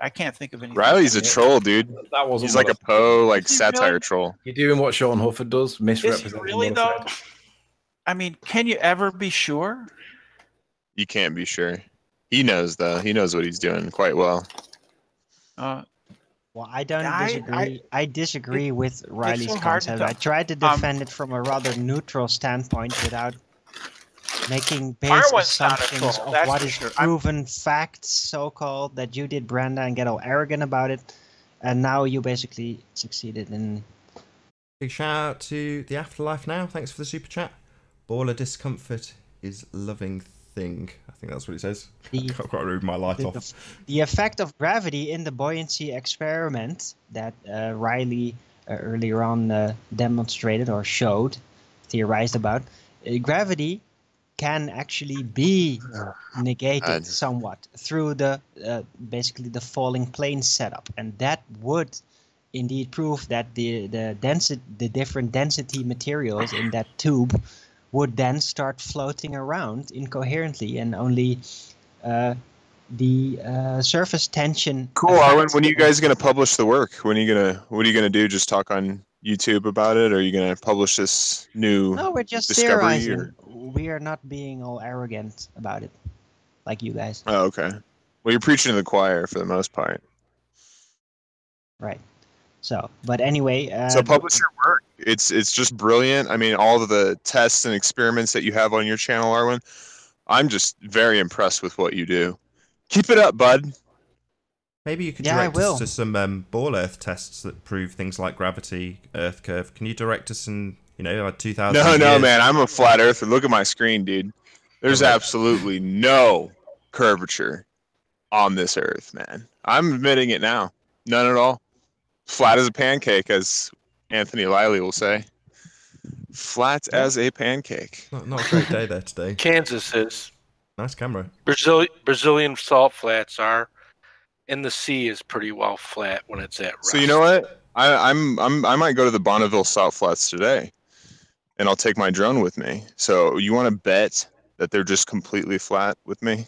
I can't think of anything. Riley's a troll, dude. He's like a Poe, satire really? troll. You're doing what Sean Hufford does, misrepresenting. Is he really though? I mean, can you ever be sure? You can't be sure. He knows, though. He knows what he's doing quite well. Well, I don't disagree. I disagree with Riley's concept. I tried to defend it from a rather neutral standpoint without making base assumptions of what is proven facts, so-called, that you did, Brenda, and get all arrogant about it. And now you basically succeeded in... Big shout out to the Afterlife now. Thanks for the super chat. Baller discomfort is loving thing. I think that's what it says. I've got to remove my light off. The effect of gravity in the buoyancy experiment that Riley earlier on demonstrated or showed, theorized about, gravity can actually be negated somewhat through the basically the falling plane setup, and that would indeed prove that the different density materials in that tube would then start floating around incoherently, and only the surface tension. Cool, Arwen. When are you guys gonna publish the work? What are you gonna do? Just talk on YouTube about it, or are you gonna publish this new? No, we're just theorizing. We are not being all arrogant about it, like you guys. Oh, okay. Well, you're preaching to the choir for the most part. Right. So, but anyway. So publish your work. It's just brilliant. I mean, all of the tests and experiments that you have on your channel, Arwen, I'm just very impressed with what you do. Keep it up, bud. Maybe you could direct us to some ball Earth tests that prove things like gravity, Earth curve. Can you direct us in, 2,000 No, years? man. I'm a flat earther. Look at my screen, dude. There's absolutely no curvature on this Earth, man. I'm admitting it now. None at all. Flat as a pancake, as Anthony Liley will say. Flat as a pancake. Not a great day there today. Kansas is. Nice camera. Brazilian salt flats are, and the sea is pretty well flat when it's at rest. So you know what? I might go to the Bonneville Salt Flats today, and I'll take my drone with me. So you want to bet that they're just completely flat with me?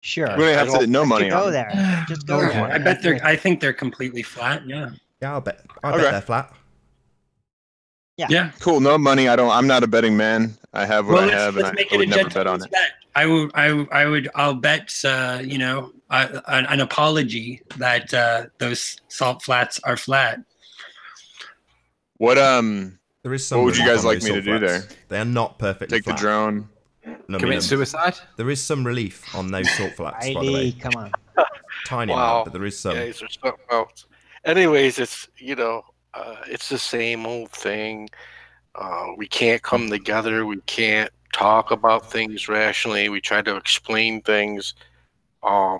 Sure. We don't have to no money on go there. Just go there. I think they're completely flat. Yeah. Yeah, I'll bet. I bet they're flat. Yeah. Yeah. Cool. No money. I'm not a betting man. I have what I have, and I would never bet on it. I'll bet an apology that those salt flats are flat. What There is some what would you relief guys on like those me to salt do flats. there? They are not perfectly Take flat. the drone. No, Commit suicide? There is some relief on those salt flats, by the Riley, way. come on. Tiny Wow. amount, but there is some. Guys, there's something else. Anyways, it's it's the same old thing. We can't come together. We can't talk about things rationally. We try to explain things.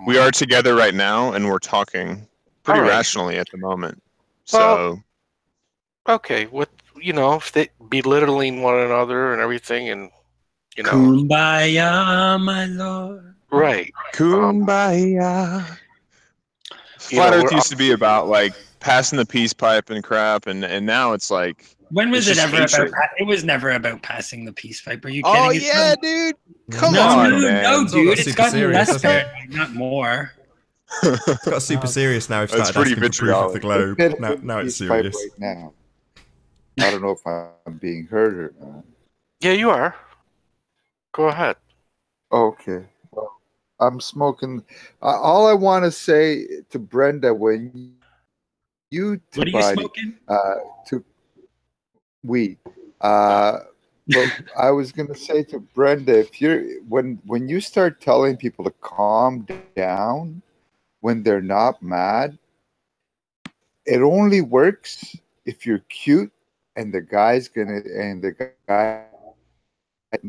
We are together right now, and we're talking pretty All right. rationally at the moment. Well, So okay, with if they belittling one another and everything, and Kumbaya, my lord. right. Kumbaya. Flat Earth used to be about like passing the peace pipe and crap, and now it's like. When was it's it just ever hatred. about? It was never about passing the peace pipe. Are you kidding? Oh It's yeah, not- dude! Come no, on, no, man. no, It's all dude. got It's super gotten serious, less hasn't it? paranoid, not more. It's got super serious now. We've It's started pretty asking for proof of the vitriolic. globe. Now it's Peace pipe serious. right now. I don't know if I'm being heard or not. Yeah, you are. Go ahead. Okay. Well, I'm smoking. All I want to say to Brenda, when you What are you smoking? to weed. But I was gonna say to Brenda, if you're when you start telling people to calm down when they're not mad, it only works if you're cute and the guy and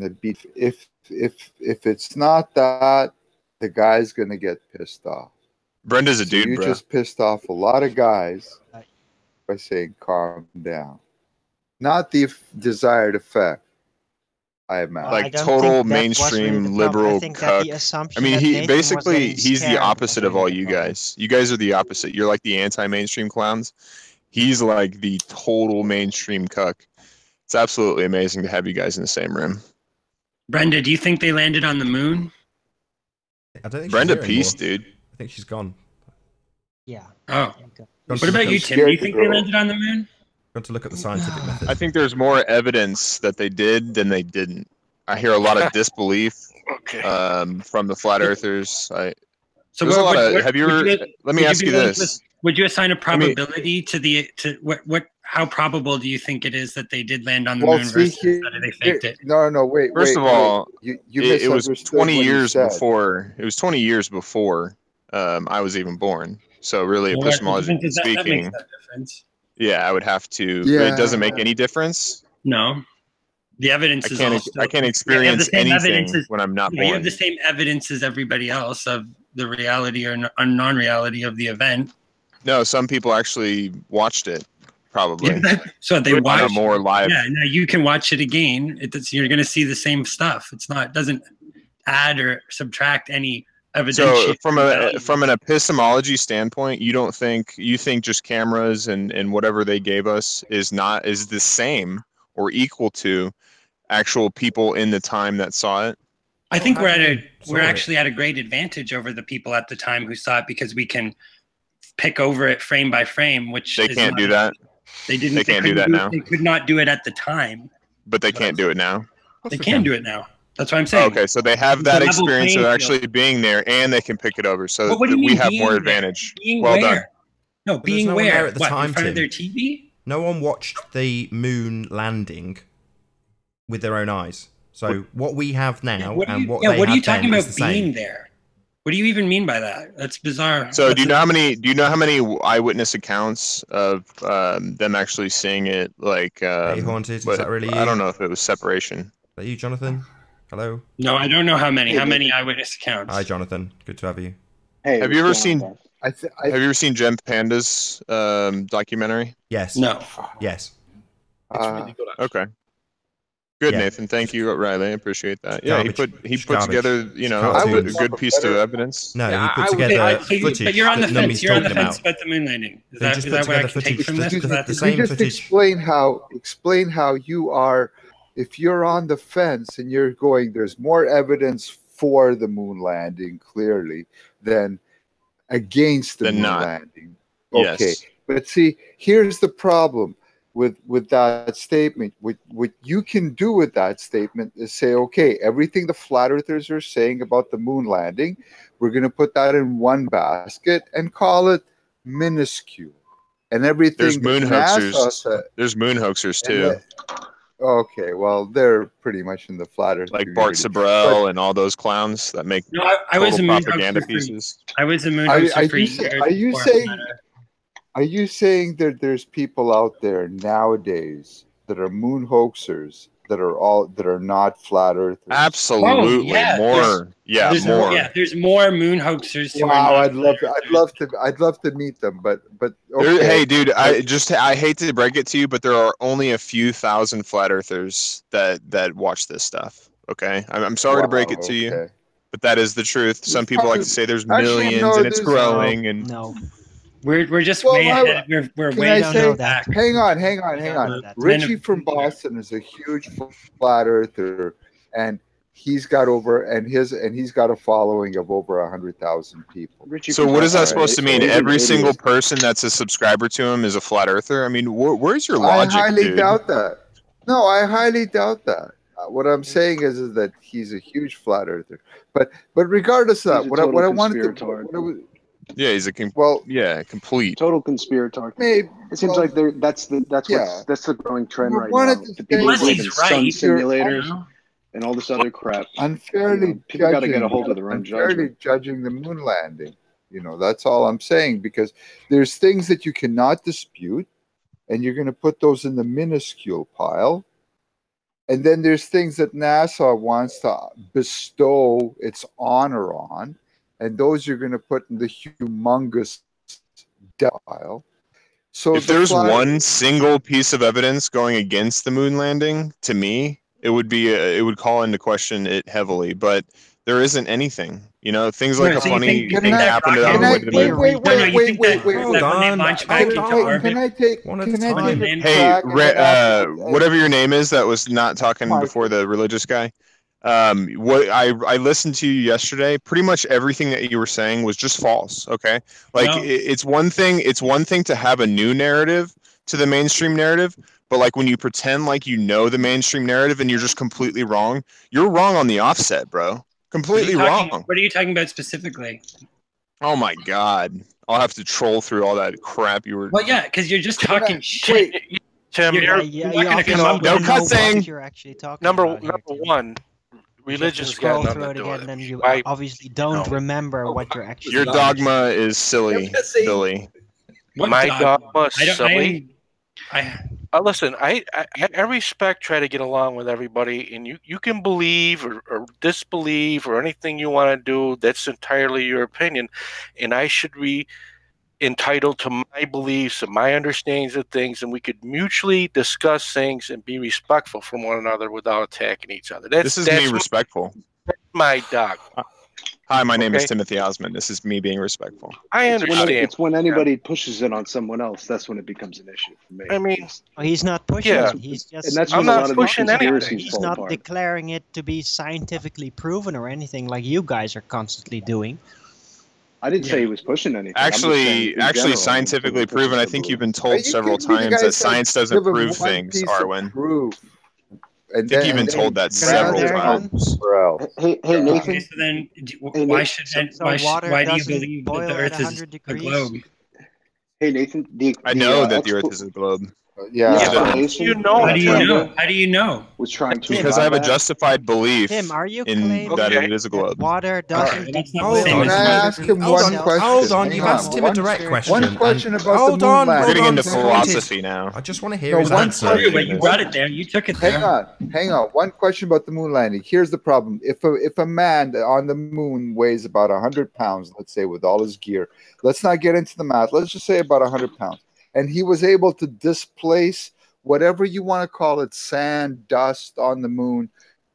the beat. If it's not that, the guy's gonna get pissed off. Brenda's a So dude, you bro. just pissed off a lot of guys by saying calm down. Not the desired effect. I imagine. Like I don't total think that was mainstream really the problem. liberal I think that the cuck. assumption I mean, that he Nathan was basically getting he's the scared opposite was of all really the you problem. guys. You guys are the opposite. You're like the anti-mainstream clowns. He's like the total mainstream cuck. It's absolutely amazing to have you guys in the same room. Brenda, do you think they landed on the moon? I don't think Brenda she's here Peace, anymore. dude. I think she's gone. Yeah. Oh. Okay. What about you, Tim? Do you think they landed on the moon? Got to look at the scientific method. I think there's more evidence that they did than they didn't. I hear a lot of disbelief from the flat earthers. So there's a lot of. what- Have you would ever? Let me ask be you willing this. Would you assign a Let me- probability to what? How probable do you think it is that they did land on the Well, moon see, versus here- that they faked it? No, wait. First of all, you it was misunderstood 20 what he years said. before. It was 20 years before I was even born. So really, Well, what difference epistemologically does that makes speaking, that difference. yeah, I would have to. Yeah. It doesn't make any difference. No, the evidence is all still, I can't you have the experience same anything evidence as- when I'm not you born. have the same evidence as everybody else of the reality or non-reality of the event. No, some people actually watched it. Probably. So they On a watch more live. Yeah, now you can watch it again. You're going to see the same stuff. It doesn't add or subtract any evidence. So from an epistemology standpoint, you think just cameras and whatever they gave us is the same or equal to actual people in the time that saw it? I think we're Sorry. actually at a great advantage over the people at the time who saw it because we can pick over it frame by frame, which They can't do that. They didn't. They can't do that now. They could not do it at the time. But they can't do it now. They can do it now. That's what I'm saying. Okay, so they have It's a that level experience of playing actually being there, and they can pick it over. So But what do you we mean have being more there? advantage. Being Well where? done. No, But there's being no one where? there at the What, time, in front of Tim. their TV? No one watched the moon landing with their own eyes. So what we have now What are and you, what yeah, they what are had you talking then about is the being same. there? What do you even mean by that? That's bizarre. So That's do you know how many eyewitness accounts of them actually seeing it? Like Are you haunted? Is that really you? I don't know if it was separation. Is that you, Jonathan? Hello. No, I don't know how many. Hey, How many eyewitness accounts? Hi, Jonathan. Good to have you. Hey, Have you ever seen? Have Have you ever seen Jem Panda's documentary? Yes. No. Yes. Okay. Good, Yeah. Nathan. Thank you, Riley. I appreciate that. It's Yeah, garbage. he It's put garbage. together, It's a cartoons. good piece of evidence. No, Yeah, he put I would- together I- footage But you're on the that fence. nobody's You're on the talking fence about. about the moon landing. Is They that, just is put that what I together can take footage from that- this? the- Is that the Could same you just footage. explain how you are, if you're on the fence and you're going, there's more evidence for the moon landing clearly than against the Than moon not. landing. Okay, Yes. but see, here's the problem. with that statement. What you can do with that statement is say, okay, everything the flat earthers are saying about the moon landing, we're going to put that in one basket and call it minuscule. And everything There's moon NASA hoaxers. said, There's moon hoaxers too, okay, well, they're pretty much in the flat earth like Bart community. Sabrell and all those clowns that make No, I was a total moon propaganda hoaxer pieces. I was a moon hoaxer for years. Are you saying that there's people out there nowadays that are moon hoaxers that are not flat earthers? Absolutely, more. There's more moon hoaxers. Who Wow, are not I'd love to meet them, but okay. Hey, dude, I hate to break it to you, but there are only a few thousand flat earthers that watch this stuff. Okay, I'm sorry to break it to you, but that is the truth. Some people like to say there's millions and it's growing, and we're just way ahead. We're way down back. Hang on. Richie from Boston is a huge flat earther, and he's got a following of over 100,000 people. So what is that supposed to mean? Every single person that's a subscriber to him is a flat earther? I mean, where's your logic, I highly dude? doubt that. No, I highly doubt that. What I'm saying is that he's a huge flat earther. But regardless of that, what I wanted to yeah, he's a complete total conspirator. Maybe, it seems like that's the growing trend right now. The people who believe in sun simulators and all this other crap. Unfairly, people got to get a hold of their own judgment. Judging the moon landing. That's all I'm saying, because there's things that you cannot dispute, and you're going to put those in the minuscule pile. And then there's things that NASA wants to bestow its honor on, and those you're going to put in the humongous pile. So if there's one single piece of evidence going against the moon landing, to me, it would call into question it heavily. But there isn't anything. Things like a funny thing happened to them. Hey, whatever your name is, that was not talking before the religious guy. What I listened to you yesterday, pretty much everything that you were saying was just false. Okay, it's one thing to have a new narrative to the mainstream narrative, but like when you pretend like you know the mainstream narrative and you're just completely wrong, you're wrong on the offset, bro. Completely wrong. What are you talking about specifically? Oh my God, I'll have to troll through all that crap you were. Well, yeah, because you're just talking shit. Tim, you're not going to come up no with cussing. You're actually talking number about one. Religion's scroll got through nothing it to do again, with and then you it. obviously don't remember what you're actually. Your dogma is silly, Billy. My dogma is silly. Listen, I respect, try to get along with everybody, and you can believe or disbelieve or anything you want to do. That's entirely your opinion, and I should be entitled to my beliefs and my understandings of things, and we could mutually discuss things and be respectful from one another without attacking each other. This is me respectful. My dog. Hi, my name is Timothy Osmond. This is me being respectful. I understand. It's when anybody pushes it on someone else, that's when it becomes an issue for me. I mean, he's not pushing it. He's just. And that's when I'm not pushing anything. He's not declaring it to be scientifically proven or anything like you guys are constantly doing. I didn't say he was pushing anything. Actually, scientifically proven. I think you've been told several times that science doesn't prove things, Arwen. I think you've been told that several times. Hey, Nathan. Okay, so then, why do you believe that the Earth is a globe? Hey, Nathan. I know that the Earth is a globe. Yeah. You know. How do you know? How do you know? Was trying to because I have a justified belief are you in that it is a globe. Water doesn't. Can I ask him one question? Hold on, you've asked him a direct question. One question about hold the on, moon we're landing. getting into philosophy now. I just want to hear his answer. You brought it there. You took it there. Hang on. One question about the moon landing. Here's the problem. If a man on the moon weighs about 100 pounds, let's say, with all his gear, let's not get into the math. Let's just say about 100 pounds, and he was able to displace whatever you want to call it, sand, dust on the moon,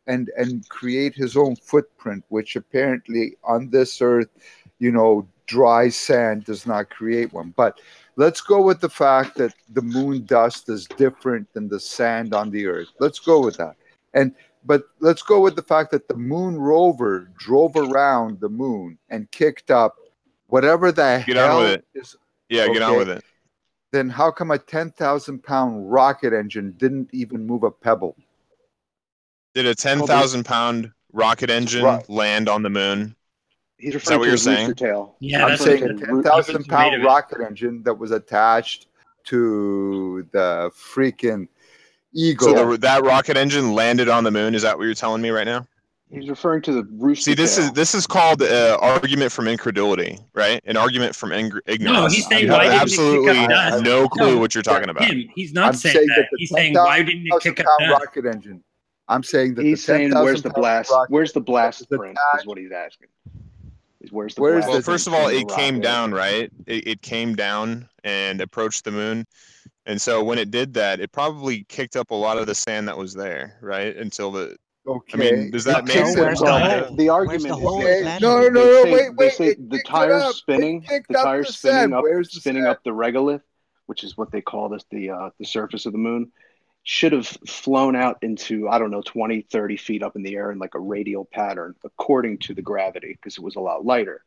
and create his own footprint, which apparently on this earth, dry sand does not create one. But let's go with the fact that the moon dust is different than the sand on the earth. Let's go with that. But let's go with the fact that the moon rover drove around the moon and kicked up whatever the Get hell on with it. is. Yeah, get on with it. then how come a 10,000-pound rocket engine didn't even move a pebble? Did a 10,000-pound rocket engine land on the moon? He's Is that what you're saying? Tail. Yeah, I'm saying a 10,000-pound rocket engine that was attached to the freaking Eagle. So that rocket engine landed on the moon. Is that what you're telling me right now? He's referring to the rooster. See, this is called argument from incredulity, right? An argument from ignorance. No, he's saying you why have didn't it kick absolutely up dust? no clue what you're talking about. He's not saying that. He's saying why didn't it kick up dust? Rocket engine. I'm saying that he's the 10,000 saying where's the blast? Where's the blast print? Is what he's asking. Where's the blast? Well, first of all, it came down, right? It came down and approached the moon. And so when it did that, it probably kicked up a lot of the sand that was there, right? Until the I mean, does that make sense? The argument is no, wait. They say the tire's spinning. The tire's spinning up the regolith, which is what they call the surface of the moon. Should have flown out into, I don't know, 20, 30 feet up in the air in like a radial pattern, according to the gravity, because it was a lot lighter.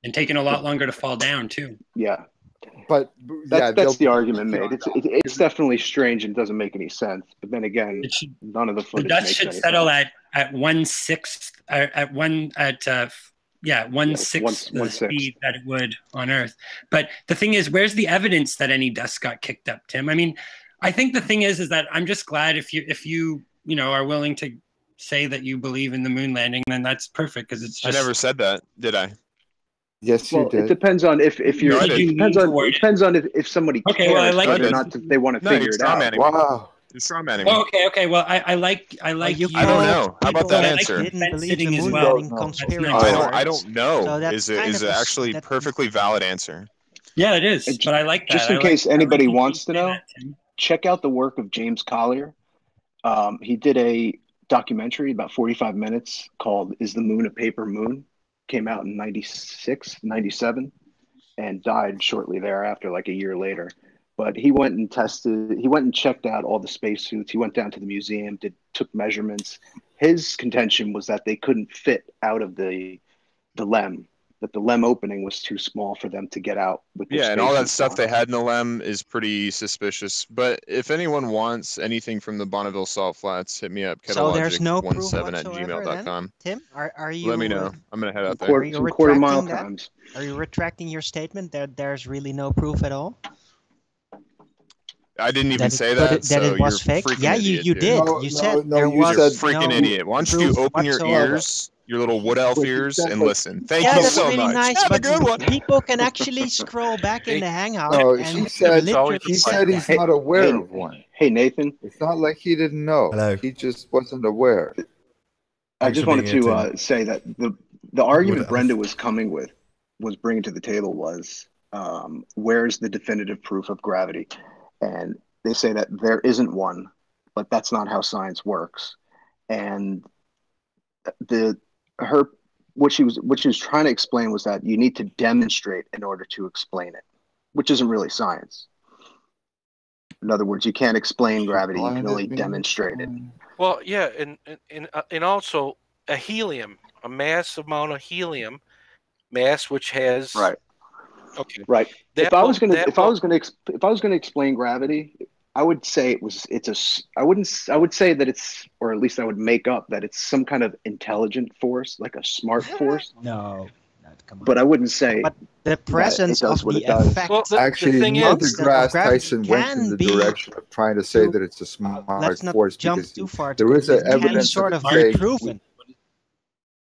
And taking a lot longer to fall down, too. Yeah. But that's the argument made. It's definitely strange and doesn't make any sense. But then again, none of the footage. The dust should settle at 1/6 at 1/6 the speed that it would on Earth. But the thing is, where's the evidence that any dust got kicked up, Tim? I mean, I think the thing is that I'm just glad if you are willing to say that you believe in the moon landing, then that's perfect because it's just. I never said that, did I? Yes, you did. It depends on if you're. It depends on if somebody cares whether or not they want to figure it out. Wow. You're straw manning. Oh, okay. Well, I like you. I don't know. How about that answer? Sitting as well. I don't know. Is actually a perfectly valid answer. Yeah, it is. But I like that. Just in case anybody wants to know, check out the work of James Collier. He did a documentary about 45 minutes called "Is the Moon a Paper Moon?" Came out in 96, 97, and died shortly thereafter, like a year later. But he went and checked out all the spacesuits. He went down to the museum, took measurements. His contention was that they couldn't fit out of the LEM, that the LEM opening was too small for them to get out with the and all that stuff they had in the LEM is pretty suspicious. But if anyone wants anything from the Bonneville Salt Flats, hit me up, ketalogic17@gmail.com. Tim, are you? Let me know. I'm going to head out there. Quarter mile times. Are you retracting your statement that there's really no proof at all? I didn't even say that. That it was fake. Yeah, you did. You said there was. You're a freaking idiot. Why don't you open your ears, your little wood elf ears, and listen? Thank you so really much. Nice, Have a good one. People can actually scroll back in the Hangout. No, and he said he's not aware of one. Hey, Nathan. It's not like he didn't know. Hello. He just wasn't aware. I just wanted to say that the argument Brenda was bringing to the table was, where's the definitive proof of gravity? And they say that there isn't one, but that's not how science works. And what she was trying to explain was that you need to demonstrate in order to explain it, which isn't really science. In other words, you can't explain gravity; you can only demonstrate it. Well, yeah, and also a massive amount of helium, mass which has right. Okay. Right. If I was going to explain gravity, I would say I would say that it's, or at least I would make up that it's some kind of intelligent force, like a smart force. No. But I wouldn't say. But the presence of the effect. Well, actually, Neil deGrasse Tyson went in the direction of trying to say that it's a smart force because there is evidence sort of proven.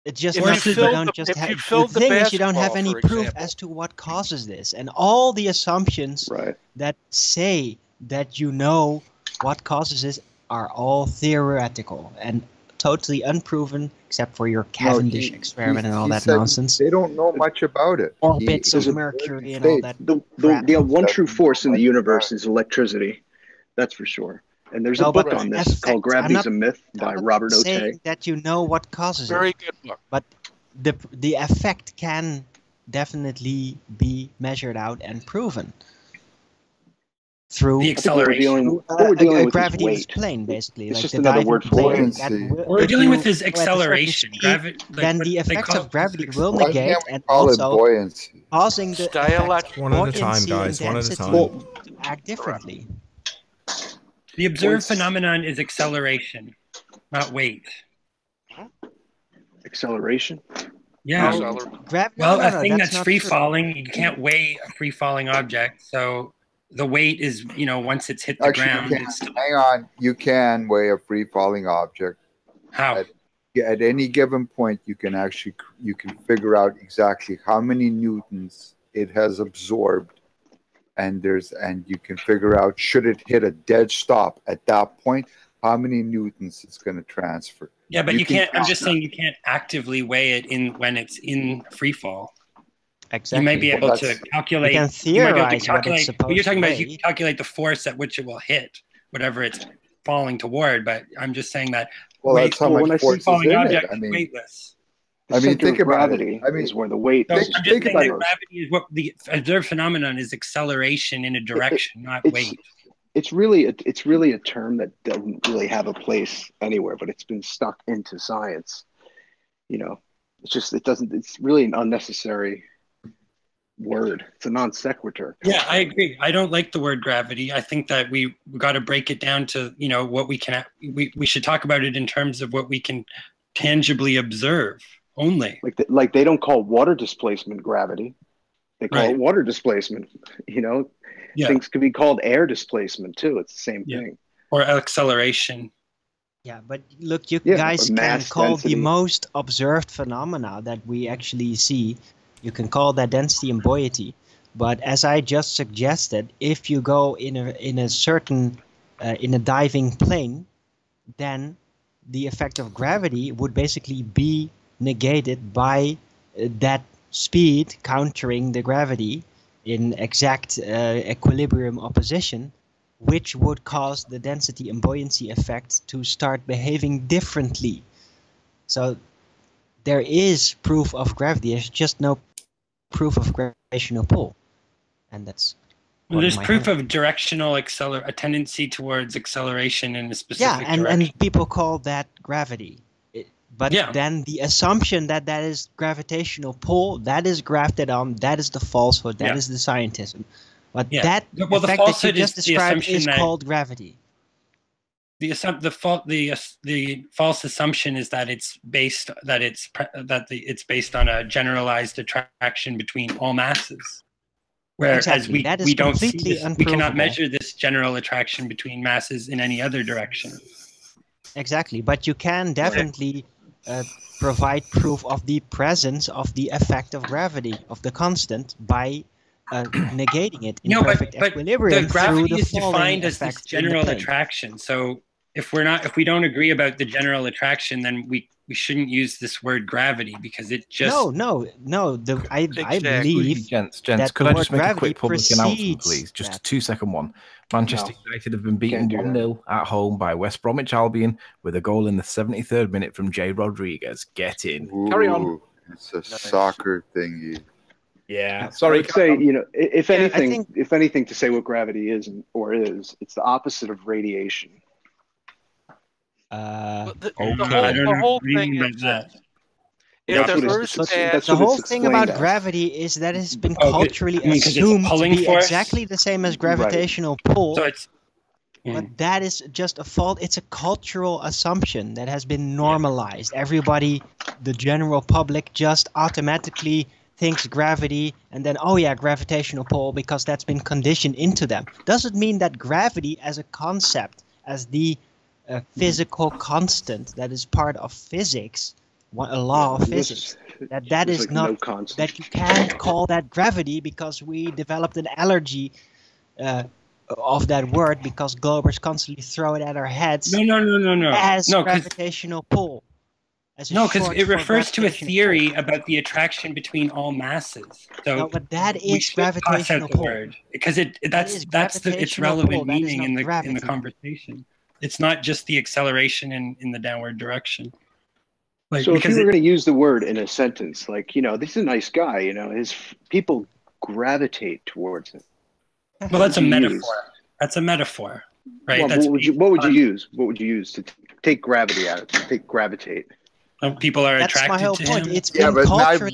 It's just not you don't just have. The thing is, you don't have any proof as to what causes this, and all the assumptions that say that you know what causes this are all theoretical and totally unproven, except for your Cavendish experiment and all that nonsense. They don't know much about it. Orbits of Mercury and all that. The one true force in the universe is electricity. That's for sure. And there's a book on this called Gravity's a Myth by Robert Otte. Saying that you know what causes Very it. good book. But the effect can definitely be measured out and proven through the acceleration. Gravity is plane, basically. It's like just another word for buoyancy. We're dealing with his acceleration. Then the effects of gravity will negate and also causing the one at a time, guys. One at a time. act differently. The observed phenomenon is acceleration, not weight. Acceleration? Yeah. No, A thing that's that's not free true. falling, you can't weigh a free falling object. So the weight is, once it's hit the ground, you can. it's still. Hang on. You can weigh a free falling object. How? At any given point, you can figure out exactly how many newtons it has absorbed, and you can figure out, should it hit a dead stop at that point, how many newtons it's going to transfer. Yeah, but you can't. I'm just saying you can't actively weigh it when it's in free fall. Exactly. You may be able to calculate. You can theorize what it's supposed what you're talking to about is you weigh. can calculate the force at which it will hit whatever it's falling toward. But I'm just saying that. That's how much force is in it. I mean, weightless. Think about it. Is where the weight. So I'm just saying that gravity is what the observed phenomenon is: acceleration in a direction, not weight. It's really a term that doesn't really have a place anywhere, but it's been stuck into science. It's really an unnecessary word. It's a non sequitur. Yeah, I agree. I don't like the word gravity. I think that we got to break it down to, what we can, we should talk about it in terms of what we can tangibly observe only. Like they don't call water displacement gravity. They call it water displacement, Things could be called air displacement too. It's the same thing. Or acceleration. Yeah, but look, you guys can call density. the most observed phenomena that we actually see, you can call that density and buoyancy. But as I just suggested, if you go in a certain in a diving plane, then the effect of gravity would basically be negated by that speed countering the gravity in exact equilibrium opposition, which would cause the density and buoyancy effect to start behaving differently. So there is proof of gravity, there's just no proof of gravitational pull. And that's there's proof of directional a tendency towards acceleration in a specific direction. And people call that gravity. But then the assumption that is gravitational pull, that is grafted on, that is the falsehood, that is the scientism. But that effect that you just described is called gravity. The false assumption is that it's based based on a generalized attraction between all masses. Whereas we don't see this, we cannot measure this general attraction between masses in any other direction. Exactly, but you can definitely provide proof of the presence of the effect of gravity, of the constant, by negating it in perfect equilibrium. The gravity through the is defined as this effect in the general plane. attraction. So if we don't agree about the general attraction, then we shouldn't use this word gravity because it just I believe gents, that could the I word just make a gravity quick public announcement, precedes please? Just that. a 2-second one. Manchester United have been beaten 1-0 at home by West Bromwich Albion with a goal in the 73rd minute from Jay Rodriguez. Get in. Carry on. It's a soccer thingy. Yeah. Sorry. I would say, if anything, to say what gravity is it's the opposite of radiation. The whole thing is that if the Earth's the whole thing about gravity is that it's been culturally assumed to be exactly the same as gravitational pull. So it's, but that is just a fault. It's a cultural assumption that has been normalized. Everybody, the general public, just automatically thinks gravity and then, oh yeah, gravitational pull, because that's been conditioned into them. Doesn't mean that gravity as a concept, as the physical constant that is part of physics, a law of physics, that is not, that you can't call that gravity because we developed an allergy of that word because Globers constantly throw it at our heads. No. As gravitational pull. No, because it refers to a theory about the attraction between all masses. So no, but that is gravitational pull. Because that's its relevant meaning in the conversation. It's not just the acceleration in the downward direction. So if you were going to use the word in a sentence, this is a nice guy, his people gravitate towards him. Well, that's a metaphor. That's a metaphor, right? Well, what would you use? What would you use to take gravity out? To take gravitate. People are attracted my whole to point. him. It's been culturally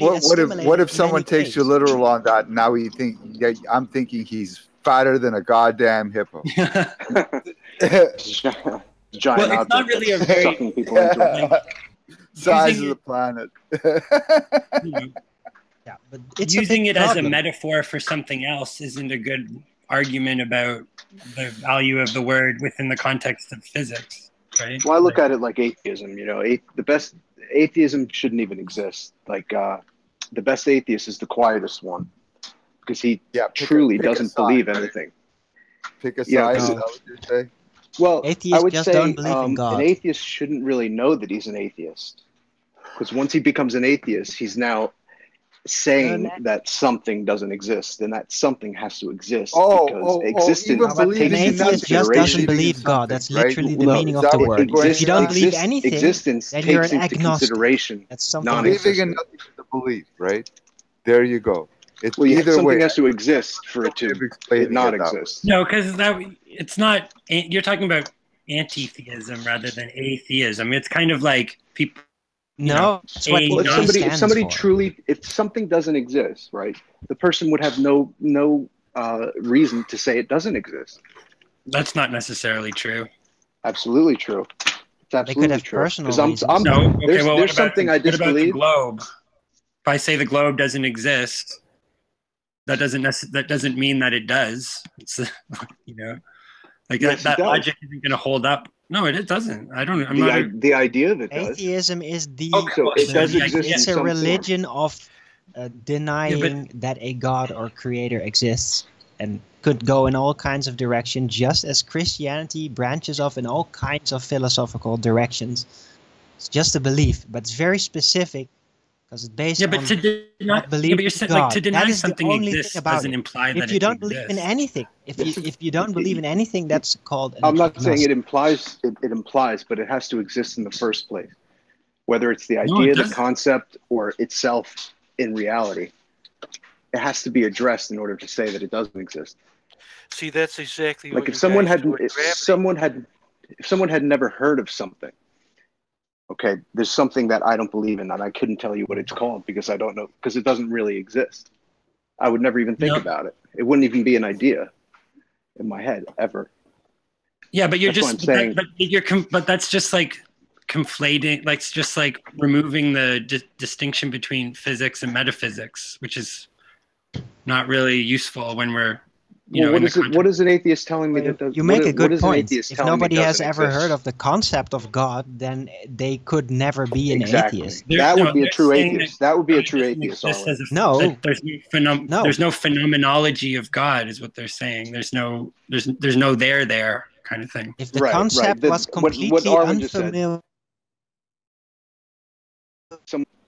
what if someone takes you literal on that? Now I'm thinking he's fatter than a goddamn hippo. Giant Well, it's not object really a that's very sucking people into it. Size of the planet. Yeah, but it's using it as a problem. metaphor for something else isn't a good argument about the value of the word within the context of physics, right? Well, I look at it like atheism. You know, the best atheism shouldn't even exist. Like the best atheist is the quietest one because he truly doesn't believe anything. Pick a side. Yeah, Is that what you're saying? Well, Atheists I would just say don't believe in God. an atheist shouldn't really know that he's an atheist because once he becomes an atheist, he's now saying that something doesn't exist, and that something has to exist because existence An atheist just doesn't believe God. That's literally the meaning of the word. If you don't believe anything, existence then you're takes an into agnostic. consideration That's something. Believing in nothing is a belief, right? There you go. It's well, either something way. has to exist for it to not exist. No, because it's not. You're talking about anti-theism rather than atheism. It's kind of like people. No, it's what well, if somebody truly, if something doesn't exist, right, the person would have no reason to say it doesn't exist. That's not necessarily true. Absolutely true. It's absolutely They could have true. personal 'Cause reasons. No, okay, there's well, what about something I what about the disbelieve. globe? If I say the globe doesn't exist, that doesn't mean that it does. It's you know, like Yes, that it does. logic isn't going to hold up. No, it doesn't. I don't. I'm The idea of it does. Atheism is the. So it does exist It's in a some religion of denying that a god or creator exists, and could go in all kinds of directions, just as Christianity branches off in all kinds of philosophical directions. It's just a belief, but it's very specific because it's based on but not believing you're saying, God. like, to deny That is the something only exists thing about doesn't it. imply that If you it don't believe in exists. anything, if you don't believe in anything, that's called. I'm not saying it implies. It implies, but it has to exist in the first place. Whether it's the No, it idea, the doesn't. concept, or itself in reality, it has to be addressed in order to say that it doesn't exist. See, that's exactly Like what if you someone guys had, do with gravity. if someone had never heard of something, okay, there's something that I don't believe in, and I couldn't tell you what it's called because I don't know, because it doesn't really exist. I would never even think about it. It wouldn't even be an idea in my head ever. Yeah, but you're That's just what I'm saying. but that's just like conflating, like it's just like removing the distinction between physics and metaphysics, which is not really useful when we're What is an atheist telling me that does? You make a good point. If If nobody has ever heard of the concept of God, then they could never be an atheist. That would be a true atheist. That would be a true atheist. No. There's no phenomenology of God, is what they're saying. There's no there kind of thing. If the concept was completely unfamiliar.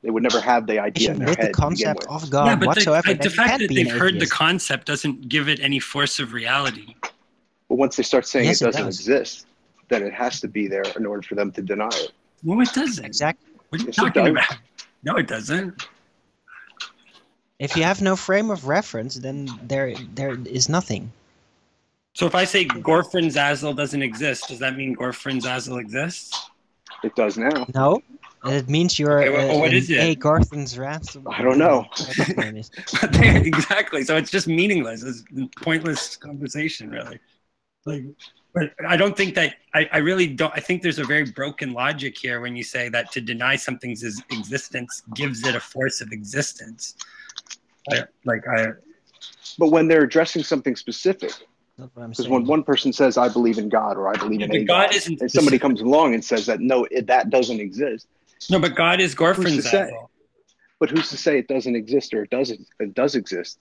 They would never have the idea in their with head the concept to begin with. of God whatsoever. The fact that they've heard the concept doesn't give it any force of reality. But once they start saying Yes, it it doesn't does. exist, then it has to be there in order for them to deny it. No, it doesn't. Exactly. What are you Yes, it talking does. about? No, it doesn't. If you have no frame of reference, then there is nothing. So if I say Gorfrin Zazzle doesn't exist, does that mean Gorfrin Zazzle exists? It does now. No, it means you're Okay, what is it? a Gorthan's ransom. I don't know. Exactly. So it's just meaningless. It's pointless conversation, really. Like, but I don't think that I really don't. I think there's a very broken logic here when you say that to deny something's existence gives it a force of existence. But when they're addressing something specific, because when one person says, "I believe in God" or "I believe in a God," and somebody comes along and says that no, that doesn't exist. No, but God is Gorfrin Who's to say? Zazzle. But who's to say it doesn't exist or it doesn't? It does exist.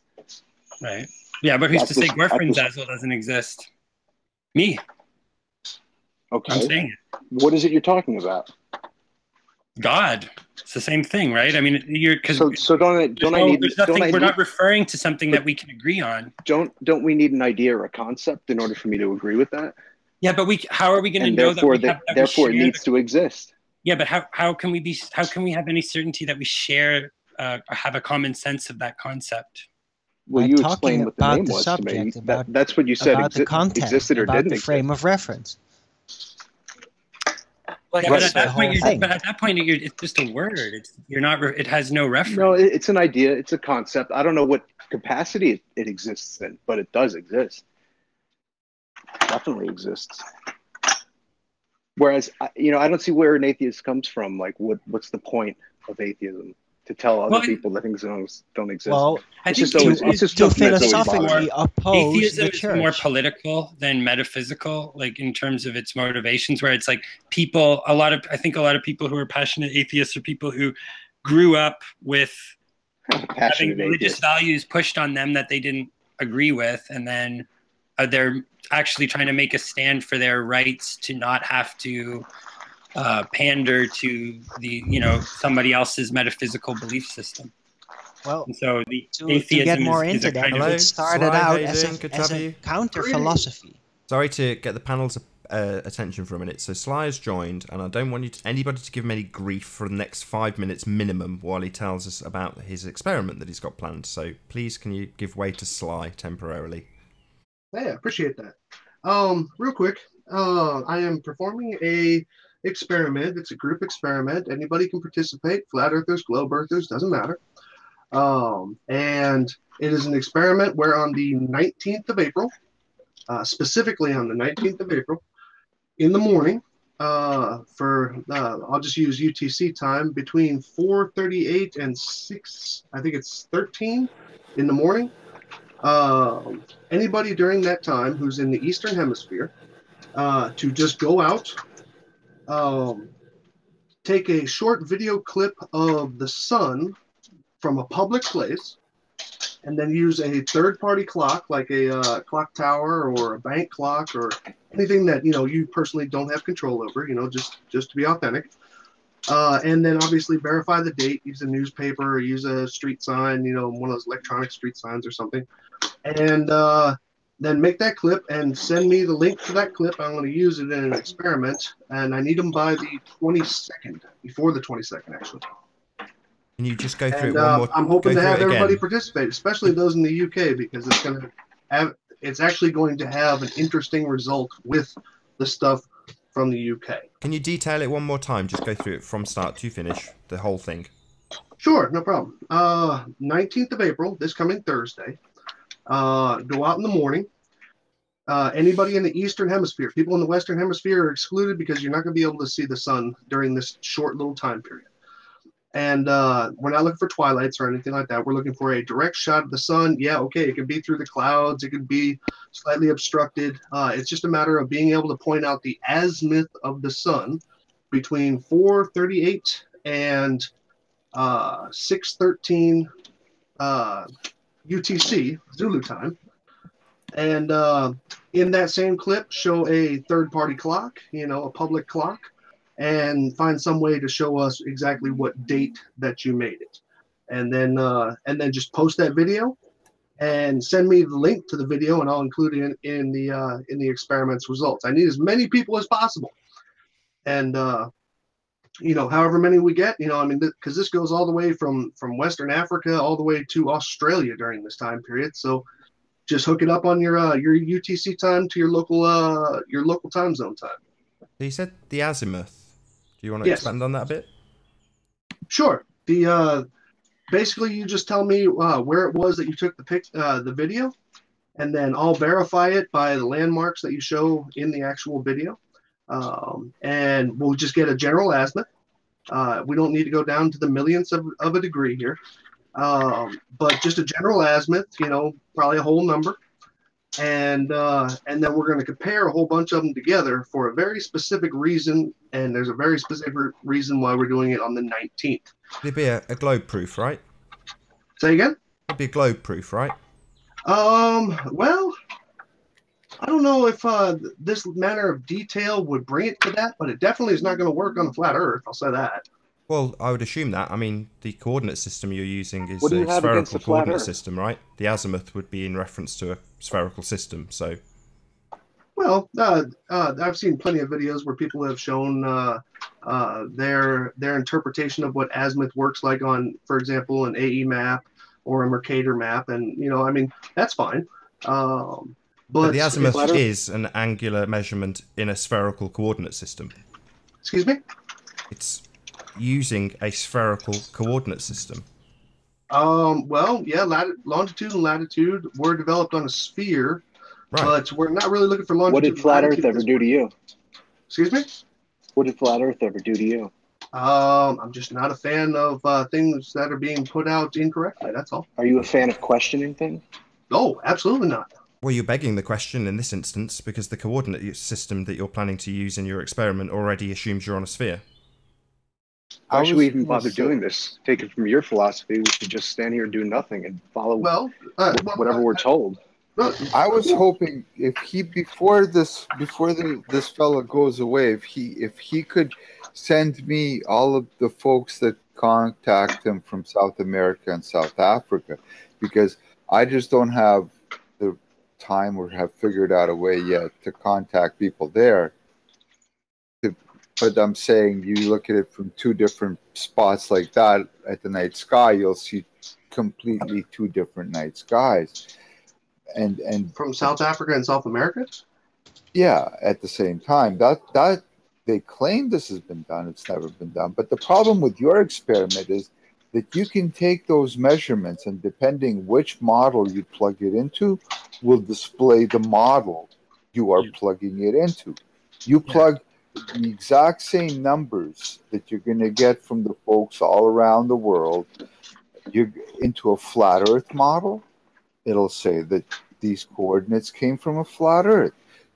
Right. Yeah, but who's That to say was- Gorfrin that was- Zazzle doesn't exist? Me. Okay. I'm saying it. What is it you're talking about? God. It's the same thing, right? I mean, you're because So don't I need? There's Don't nothing. I We're need- not referring to something that we can agree on. Don't we need an idea or a concept in order for me to agree with that? Yeah, but how are we going to And know therefore, that we therefore, it share needs to exist. Yeah, but how can we have any certainty that we share or have a common sense of that concept? Well, I'm you talking explained what the about name the was to me. subject, about- That's what you said about the content, existed or about didn't the exist. frame of reference. Like, That's but, at the that whole point, thing. it's just a word. It has no reference. No, it's an idea. It's a concept. I don't know what capacity it exists in, but it does exist. Definitely exists. Whereas, I don't see where an atheist comes from. Like, what's the point of atheism? To tell other people that things don't exist. Well, it's think just to something that's always philosophically bothered me. oppose atheism the is church. more political than metaphysical, like in terms of its motivations, where it's like people, I think a lot of people who are passionate atheists are people who grew up with having religious values pushed on them that they didn't agree with, and then they're actually trying to make a stand for their rights to not have to pander to somebody else's metaphysical belief system. Well, and so the to atheism get more is into a that, kind Hello, it started Sly, out how you as doing? Good to a have you. counter philosophy. Sorry to get the panel's attention for a minute. So Sly has joined, and I don't want anybody to give him any grief for the next 5 minutes minimum while he tells us about his experiment that he's got planned. So please, can you give way to Sly temporarily? Yeah, appreciate that. Real quick, I am performing a experiment. It's a group experiment. Anybody can participate. Flat earthers, globe earthers, doesn't matter. And it is an experiment where on the 19th of April, specifically on the 19th of April, in the morning, I'll just use UTC time, between 4:38 and 13 in the morning. Anybody during that time who's in the Eastern Hemisphere, to just go out, take a short video clip of the sun from a public place, and then use a third-party clock like a clock tower or a bank clock or anything that you personally don't have control over, just to be authentic. And then obviously verify the date, use a newspaper or use a street sign, one of those electronic street signs or something. And then make that clip and send me the link to that clip. I'm going to use it in an experiment, and I need them by the 22nd, before the 22nd, actually. Can you just go through And it one more? I'm hoping to have everybody again? participate, especially those in the UK, because it's actually going to have an interesting result with the stuff from the UK. Can you detail it one more time? Just go through it from start to finish, the whole thing. Sure, no problem. 19th of April, this coming Thursday. Go out in the morning. Anybody in the Eastern Hemisphere, people in the Western Hemisphere are excluded because you're not going to be able to see the sun during this short little time period. And we're not looking for twilights or anything like that. We're looking for a direct shot of the sun. Yeah, okay, it could be through the clouds. It could be slightly obstructed. It's just a matter of being able to point out the azimuth of the sun between 4:38 and 6:13 UTC, Zulu time. And in that same clip, show a third-party clock, a public clock, and find some way to show us exactly what date that you made it. And then just post that video and send me the link to the video, and I'll include it in the experiment's results. I need as many people as possible. And however many we get, because this goes all the way from Western Africa all the way to Australia during this time period. So just hook it up on your UTC time to your local time zone time. So you said the azimuth. Do you want to expand on that a bit? Sure. Basically you just tell me where it was that you took the video, and then I'll verify it by the landmarks that you show in the actual video. And we'll just get a general azimuth. We don't need to go down to the millionths of a degree here, but just a general azimuth, probably a whole number. And then we're going to compare a whole bunch of them together for a very specific reason, and there's a very specific reason why we're doing it on the 19th. It'd be a globe proof, right? Say again? It'd be a globe proof, right? Well, I don't know if this manner of detail would bring it to that, but it definitely is not going to work on a flat Earth, I'll say that. Well, I would assume that. I mean, the coordinate system you're using is a spherical coordinate system, right? The azimuth would be in reference to a spherical system, so... Well, I've seen plenty of videos where people have shown their interpretation of what azimuth works like on, for example, an AE map or a Mercator map, and, that's fine. But the azimuth is an angular measurement in a spherical coordinate system. Excuse me? It's using a spherical coordinate system. Well, yeah, longitude and latitude were developed on a sphere, but we're not really looking for longitude. What did flat Earth ever do to you? Excuse me? What did flat Earth ever do to you? I'm just not a fan of things that are being put out incorrectly. That's all. Are you a fan of questioning things? No, absolutely not. Well, you're begging the question in this instance because the coordinate system that you're planning to use in your experiment already assumes you're on a sphere. Why should we even bother doing this? Taken from your philosophy, we should just stand here and do nothing and follow whatever we're told. I was hoping if he before this fella goes away, if he could send me all of the folks that contact him from South America and South Africa, because I just don't have the time or have figured out a way yet to contact people there. But I'm saying you look at it from two different spots like that at the night sky, you'll see completely two different night skies. And from South Africa and South America? Yeah, at the same time. That they claim this has been done, it's never been done. But the problem with your experiment is that you can take those measurements and depending which model you plug it into will display the model you are plugging it into. You plug the exact same numbers that you're going to get from the folks all around the world you're into a flat Earth model, it'll say that these coordinates came from a flat Earth.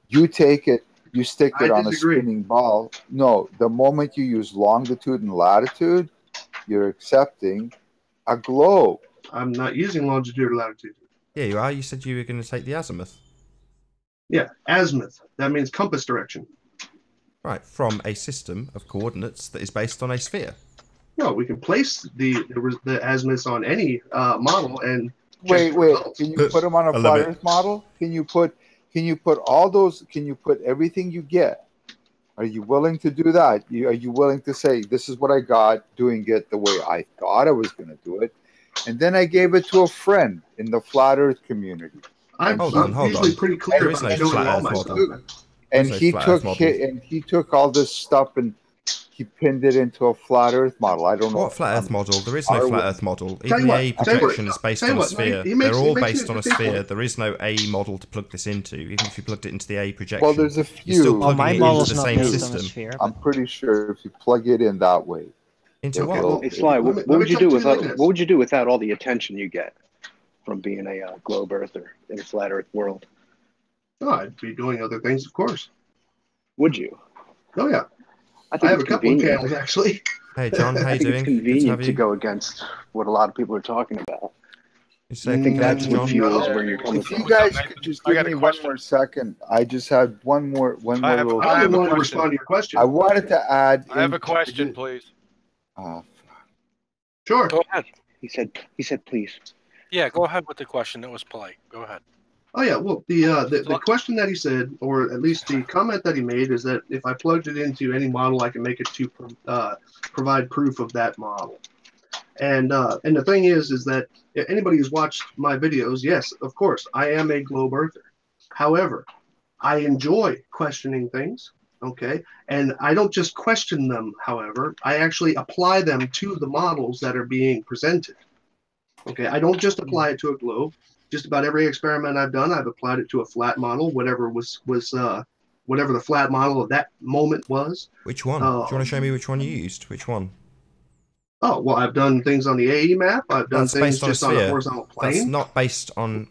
You take it, you stick it on a spinning ball. No, the moment you use longitude and latitude, you're accepting a globe. I'm not using longitude or latitude. Yeah, you are. You said you were going to take the azimuth. Yeah, azimuth. That means compass direction. Right, from a system of coordinates that is based on a sphere. Well, we can place the azimuths on any model and wait. Can you put them on a flat Earth model? Can you put all those? Can you put everything you get? Are you willing to do that? Are you willing to say this is what I got, doing it the way I thought I was going to do it, and then I gave it to a friend in the flat Earth community? I'm usually pretty clear. There is no flat Earth model. And he took all this stuff and he pinned it into a flat Earth model. I don't know. What flat Earth model? There is no flat Earth model. Even the A projection is based on a sphere. They're all based on a sphere. There is no A model to plug this into. Even if you plugged it into the A projection, well, there's a few. You're still plugging it into the same system. I'm pretty sure if you plug it in that way. Into what? Hey, Sly, what would you do without all the attention you get from being a globe earther in a flat Earth world? Oh, I'd be doing other things, of course. Would you? Oh yeah. I have a couple of families actually. Hey John, how you doing? It's convenient to go against what a lot of people are talking about. You say I think that's what fuels where you're coming if from. you guys could just give me one more second, I just had one more little. I want to respond to your question. I wanted to add. I have a question, please. Sure. Go ahead. He said, please. Yeah, go ahead with the question. That was polite. Go ahead. Oh yeah, well the question that he said, or at least the comment that he made, is that if I plugged it into any model, I can make it to provide proof of that model. And the thing is that anybody who's watched my videos, yes, of course, I am a globe earther. However, I enjoy questioning things. Okay, and I don't just question them. However, I actually apply them to the models that are being presented. Okay, I don't just apply it to a globe. Just about every experiment I've done, I've applied it to a flat model, whatever whatever the flat model of that moment was. Which one? Do you want to show me which one you used? Which one? Oh well, I've done things on the AE map. I've done things just on a horizontal plane. That's not based on.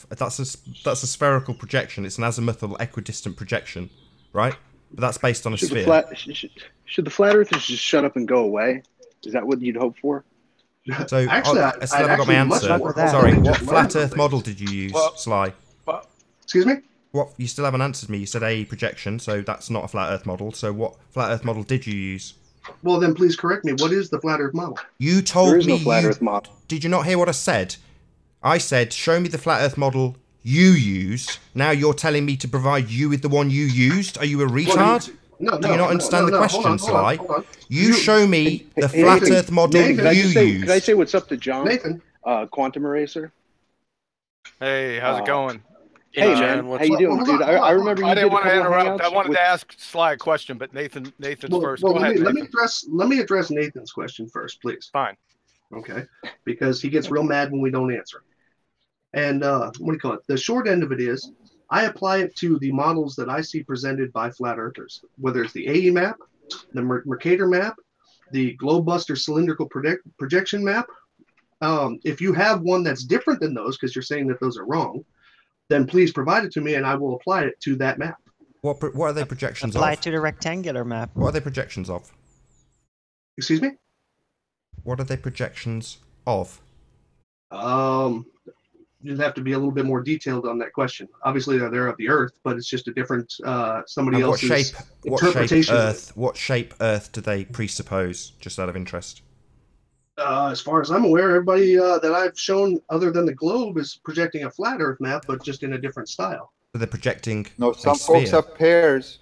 That's a spherical projection. It's an azimuthal equidistant projection, right? But that's based on a sphere. Should the flat earthers just shut up and go away? Is that what you'd hope for? So actually, I still haven't got my answer. Sorry, what flat Earth model did you use, Sly? Excuse me? What? You still haven't answered me. You said A projection, so that's not a flat Earth model. So what flat Earth model did you use? Well, then please correct me. What is the flat Earth model? You told me. There is no flat Earth model. Did you not hear what I said? I said, show me the flat Earth model you used. Now you're telling me to provide you with the one you used. Are you a retard? Do you not understand the question, Sly? You show me the flat Earth model you use. Could I say what's up to John? Nathan. Quantum Eraser. Hey, how's it going? Hey, man. How you doing, dude? I remember you I didn't want to interrupt. Hangouts I wanted to ask Sly a question, but Nathan's first. Well, Go ahead, let me address Nathan's question first, please. Fine. Okay, because he gets real mad when we don't answer. And what do you call it? The short end of it is, I apply it to the models that I see presented by flat earthers, whether it's the AE map, the Mercator map, the Globebuster cylindrical projection map. If you have one that's different than those, because you're saying that those are wrong, then please provide it to me and I will apply it to that map. What are they projections Apply of? it to the rectangular map. What are they projections of? Excuse me? What are they projections of? You'd have to be a little bit more detailed on that question. Obviously, they're of the Earth, but it's just a different somebody else's interpretation. What shape Earth do they presuppose? Just out of interest. As far as I'm aware, everybody that I've shown, other than the globe, is projecting a flat Earth map, but just in a different style. So they're projecting. No, some folks have pairs.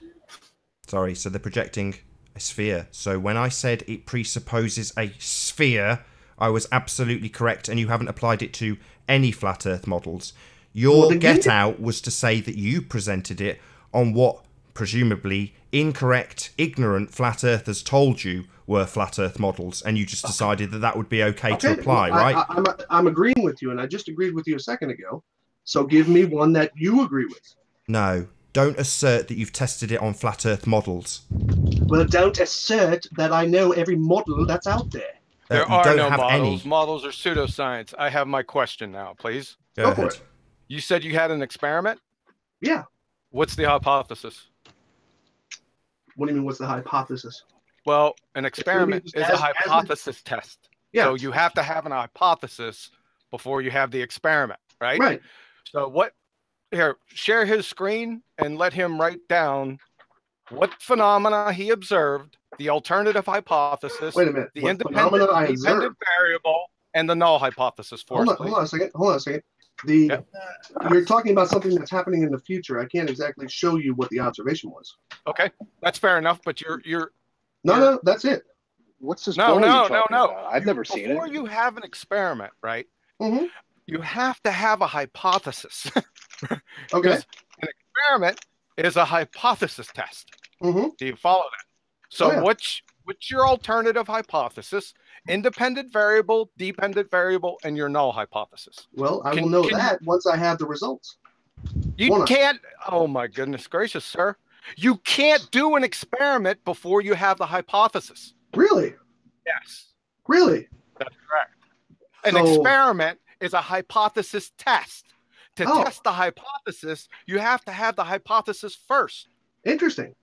Sorry, so they're projecting a sphere. So when I said it presupposes a sphere, I was absolutely correct, and you haven't applied it to any flat Earth models. Your get out was to say that you presented it on what presumably incorrect, ignorant flat earthers told you were flat Earth models, and you just decided that that would be okay to apply, right? I'm agreeing with you, and I just agreed with you a second ago. So give me one that you agree with. No, don't assert that you've tested it on flat Earth models. Well, don't assert that I know every model that's out there. There are no models. Models are pseudoscience. I have my question now, please. Go ahead. For it. You said you had an experiment? Yeah. What's the hypothesis? What do you mean, what's the hypothesis? Well, an experiment is a hypothesis test. Yeah. So you have to have an hypothesis before you have the experiment, right? Right. So here, share his screen and let him write down what phenomena he observed, the alternative hypothesis, Wait a minute. the independent variable, and the null hypothesis for us. Hold on a second. You're talking about something that's happening in the future. I can't exactly show you what the observation was. Okay, that's fair enough. But you're no, that's it. What's this? No. I've never seen it. Before you have an experiment, right? Mm-hmm. You have to have a hypothesis. Okay. An experiment is a hypothesis test. Mm-hmm. Do you follow that? So what's your alternative hypothesis? Independent variable, dependent variable, and your null hypothesis. Well, I will know that once I have the results. You can't. Oh my goodness gracious, sir! You can't do an experiment before you have the hypothesis. Really? Yes. Really? That's correct. An experiment is a hypothesis test. To test the hypothesis, you have to have the hypothesis first. Interesting.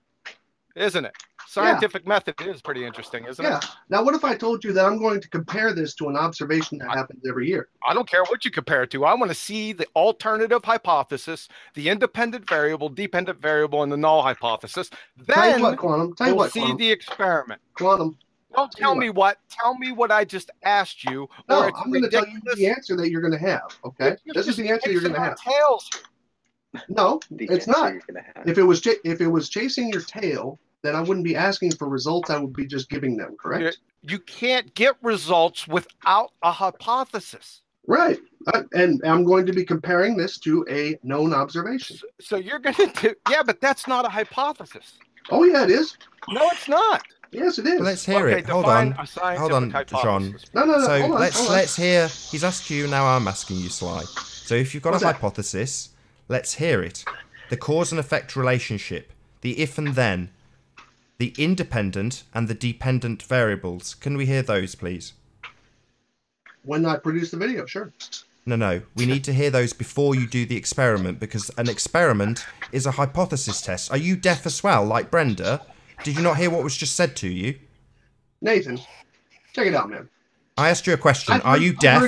Isn't it? Scientific method is pretty interesting, isn't it? Yeah. Now, what if I told you that I'm going to compare this to an observation that happens every year? I don't care what you compare it to. I want to see the alternative hypothesis, the independent variable, dependent variable, and the null hypothesis. Then we'll see the experiment. Quantum. Don't tell me what. Tell me what I just asked you. No, I'm going to tell you the answer that you're going to have. Okay, this is the answer you're going to have. Tails. No, it's not. If it was chasing your tail, then I wouldn't be asking for results. I would be just giving them. Correct. You can't get results without a hypothesis. Right, and I'm going to be comparing this to a known observation. So you're going to do, but that's not a hypothesis. Oh yeah, it is. No, it's not. Yes, it is. Let's hear it. Hold on, John. No. So let's hear. He's asked you. Now I'm asking you, Sly. So if you've got a hypothesis, let's hear it. The cause and effect relationship, the if and then, the independent and the dependent variables. Can we hear those, please? When I produce the video, sure. No. We need to hear those before you do the experiment, because an experiment is a hypothesis test. Are you deaf as well, like Brenda? Did you not hear what was just said to you? Nathan, check it out, man. I asked you a question. Are you deaf?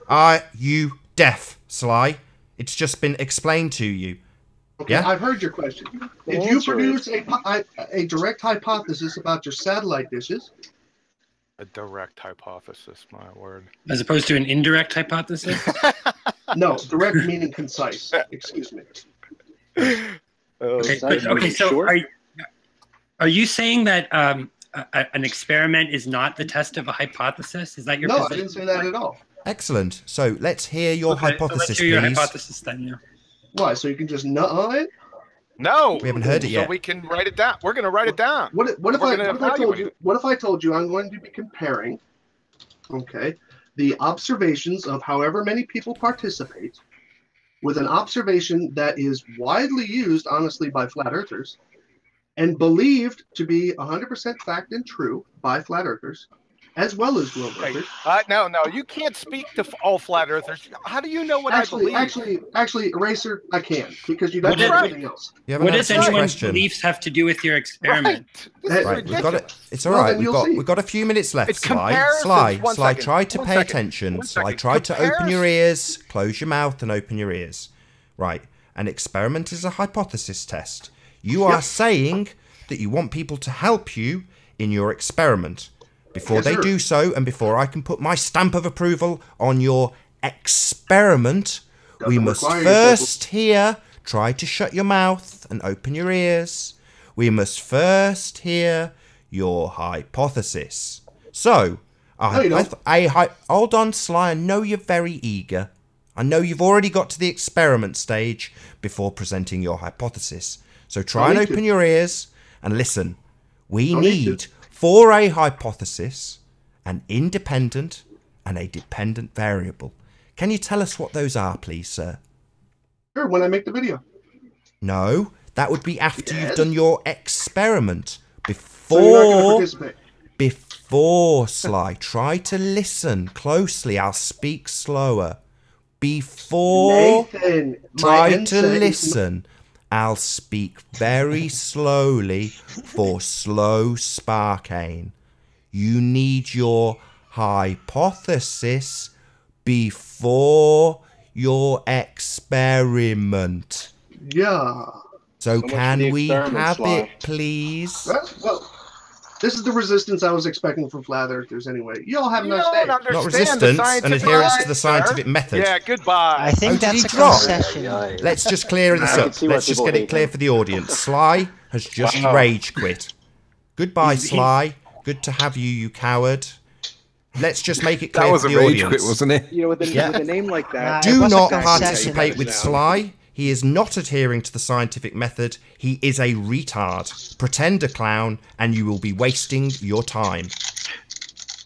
Are you deaf, Sly? It's just been explained to you. Okay, yeah? I've heard your question. Did you produce a direct hypothesis about your satellite dishes? A direct hypothesis, my word. As opposed to an indirect hypothesis? No, direct meaning concise. Excuse me. Okay, so are you saying that an experiment is not the test of a hypothesis? Is that your position? No, I didn't say that at all. Excellent. So let's hear your hypothesis, let's hear your please. hypothesis then, yeah. Why? So you can just nut on it? No, we haven't heard it yet. So we can write it down. We're going to write it down. What if I told you I'm going to be comparing, okay, the observations of however many people participate, with an observation that is widely used, honestly, by flat earthers, and believed to be 100% fact and true by flat earthers, as well as globe earthers. No, you can't speak to all flat earthers. How do you know what I believe? Actually, Eraser, I can, because you got everything else. What does anyone's beliefs have to do with your experiment? Right, we've got it. It's all right. We've got a few minutes left. Sly, try to pay attention. Sly, try to open your ears, close your mouth, and open your ears. Right, an experiment is a hypothesis test. You are saying that you want people to help you in your experiment. Before they do so, and before I can put my stamp of approval on your experiment, we must first here try to shut your mouth and open your ears. We must first hear your hypothesis. So, hold on, Sly. I know you're very eager. I know you've already got to the experiment stage before presenting your hypothesis. So try and open your ears and listen. We need, for a hypothesis, an independent and a dependent variable. Can you tell us what those are, please, sir? Sure, when I make the video. No, that would be after you've done your experiment. Before, Sly, try to listen closely. I'll speak slower. Before, Nathan, try to listen. I'll speak very slowly for slow sparkane. You need your hypothesis before your experiment. Yeah. So can we have it, please? Well, this is the resistance I was expecting from flat earthers anyway. You all have no say. Not resistance, an adherence to the scientific method. Yeah, goodbye. I think that's a concession. Let's just clear this up. Let's just get it clear for the audience. Sly has just rage quit. Goodbye, Sly. Good to have you, you coward. Let's just make it clear for the audience. That was a rage quit, wasn't it? You know, with a name like that. Do not participate with Sly. He is not adhering to the scientific method. He is a retard. Pretend a clown, and you will be wasting your time.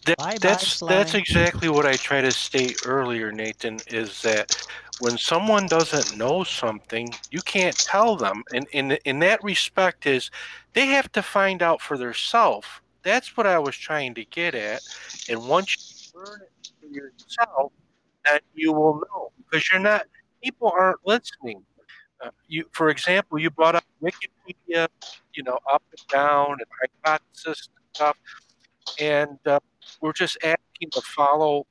That's exactly what I tried to state earlier, Nathan, is that when someone doesn't know something, you can't tell them. And in that respect is they have to find out for themselves. That's what I was trying to get at. And once you learn it for yourself, that you will know. Because people aren't listening. For example, you brought up Wikipedia, up and down and hypothesis and stuff. And we're just asking to follow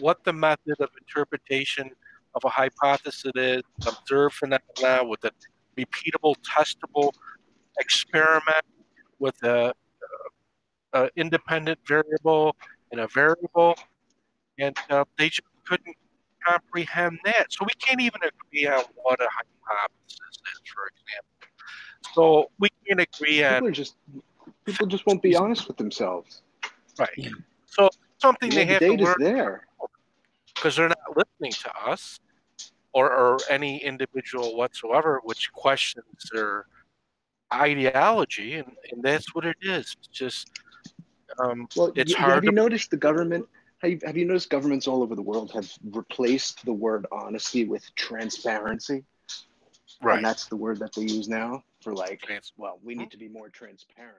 what the method of interpretation of a hypothesis is, observe phenomena with a repeatable, testable experiment with a independent variable and a variable. And they just couldn't comprehend that. So we can't even agree on what a hypothesis is, for example. So we can't agree on... People just won't be honest with themselves. Right. So something they have to learn there. Because they're not listening to us or any individual whatsoever, which questions their ideology, and that's what it is. It's just it's hard. Have you noticed the government? Have you noticed governments all over the world have replaced the word honesty with transparency? Right. And that's the word that they use now for we need to be more transparent.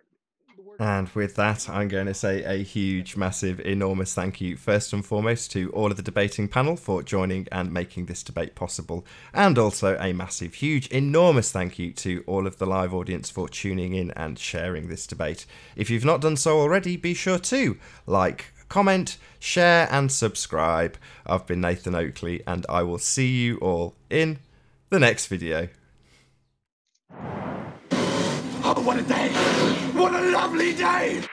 And with that, I'm going to say a huge, massive, enormous thank you, first and foremost, to all of the debating panel for joining and making this debate possible. And also a massive, huge, enormous thank you to all of the live audience for tuning in and sharing this debate. If you've not done so already, be sure to like, comment, share, and subscribe. I've been Nathan Oakley, and I will see you all in the next video. Oh, what a day! What a lovely day!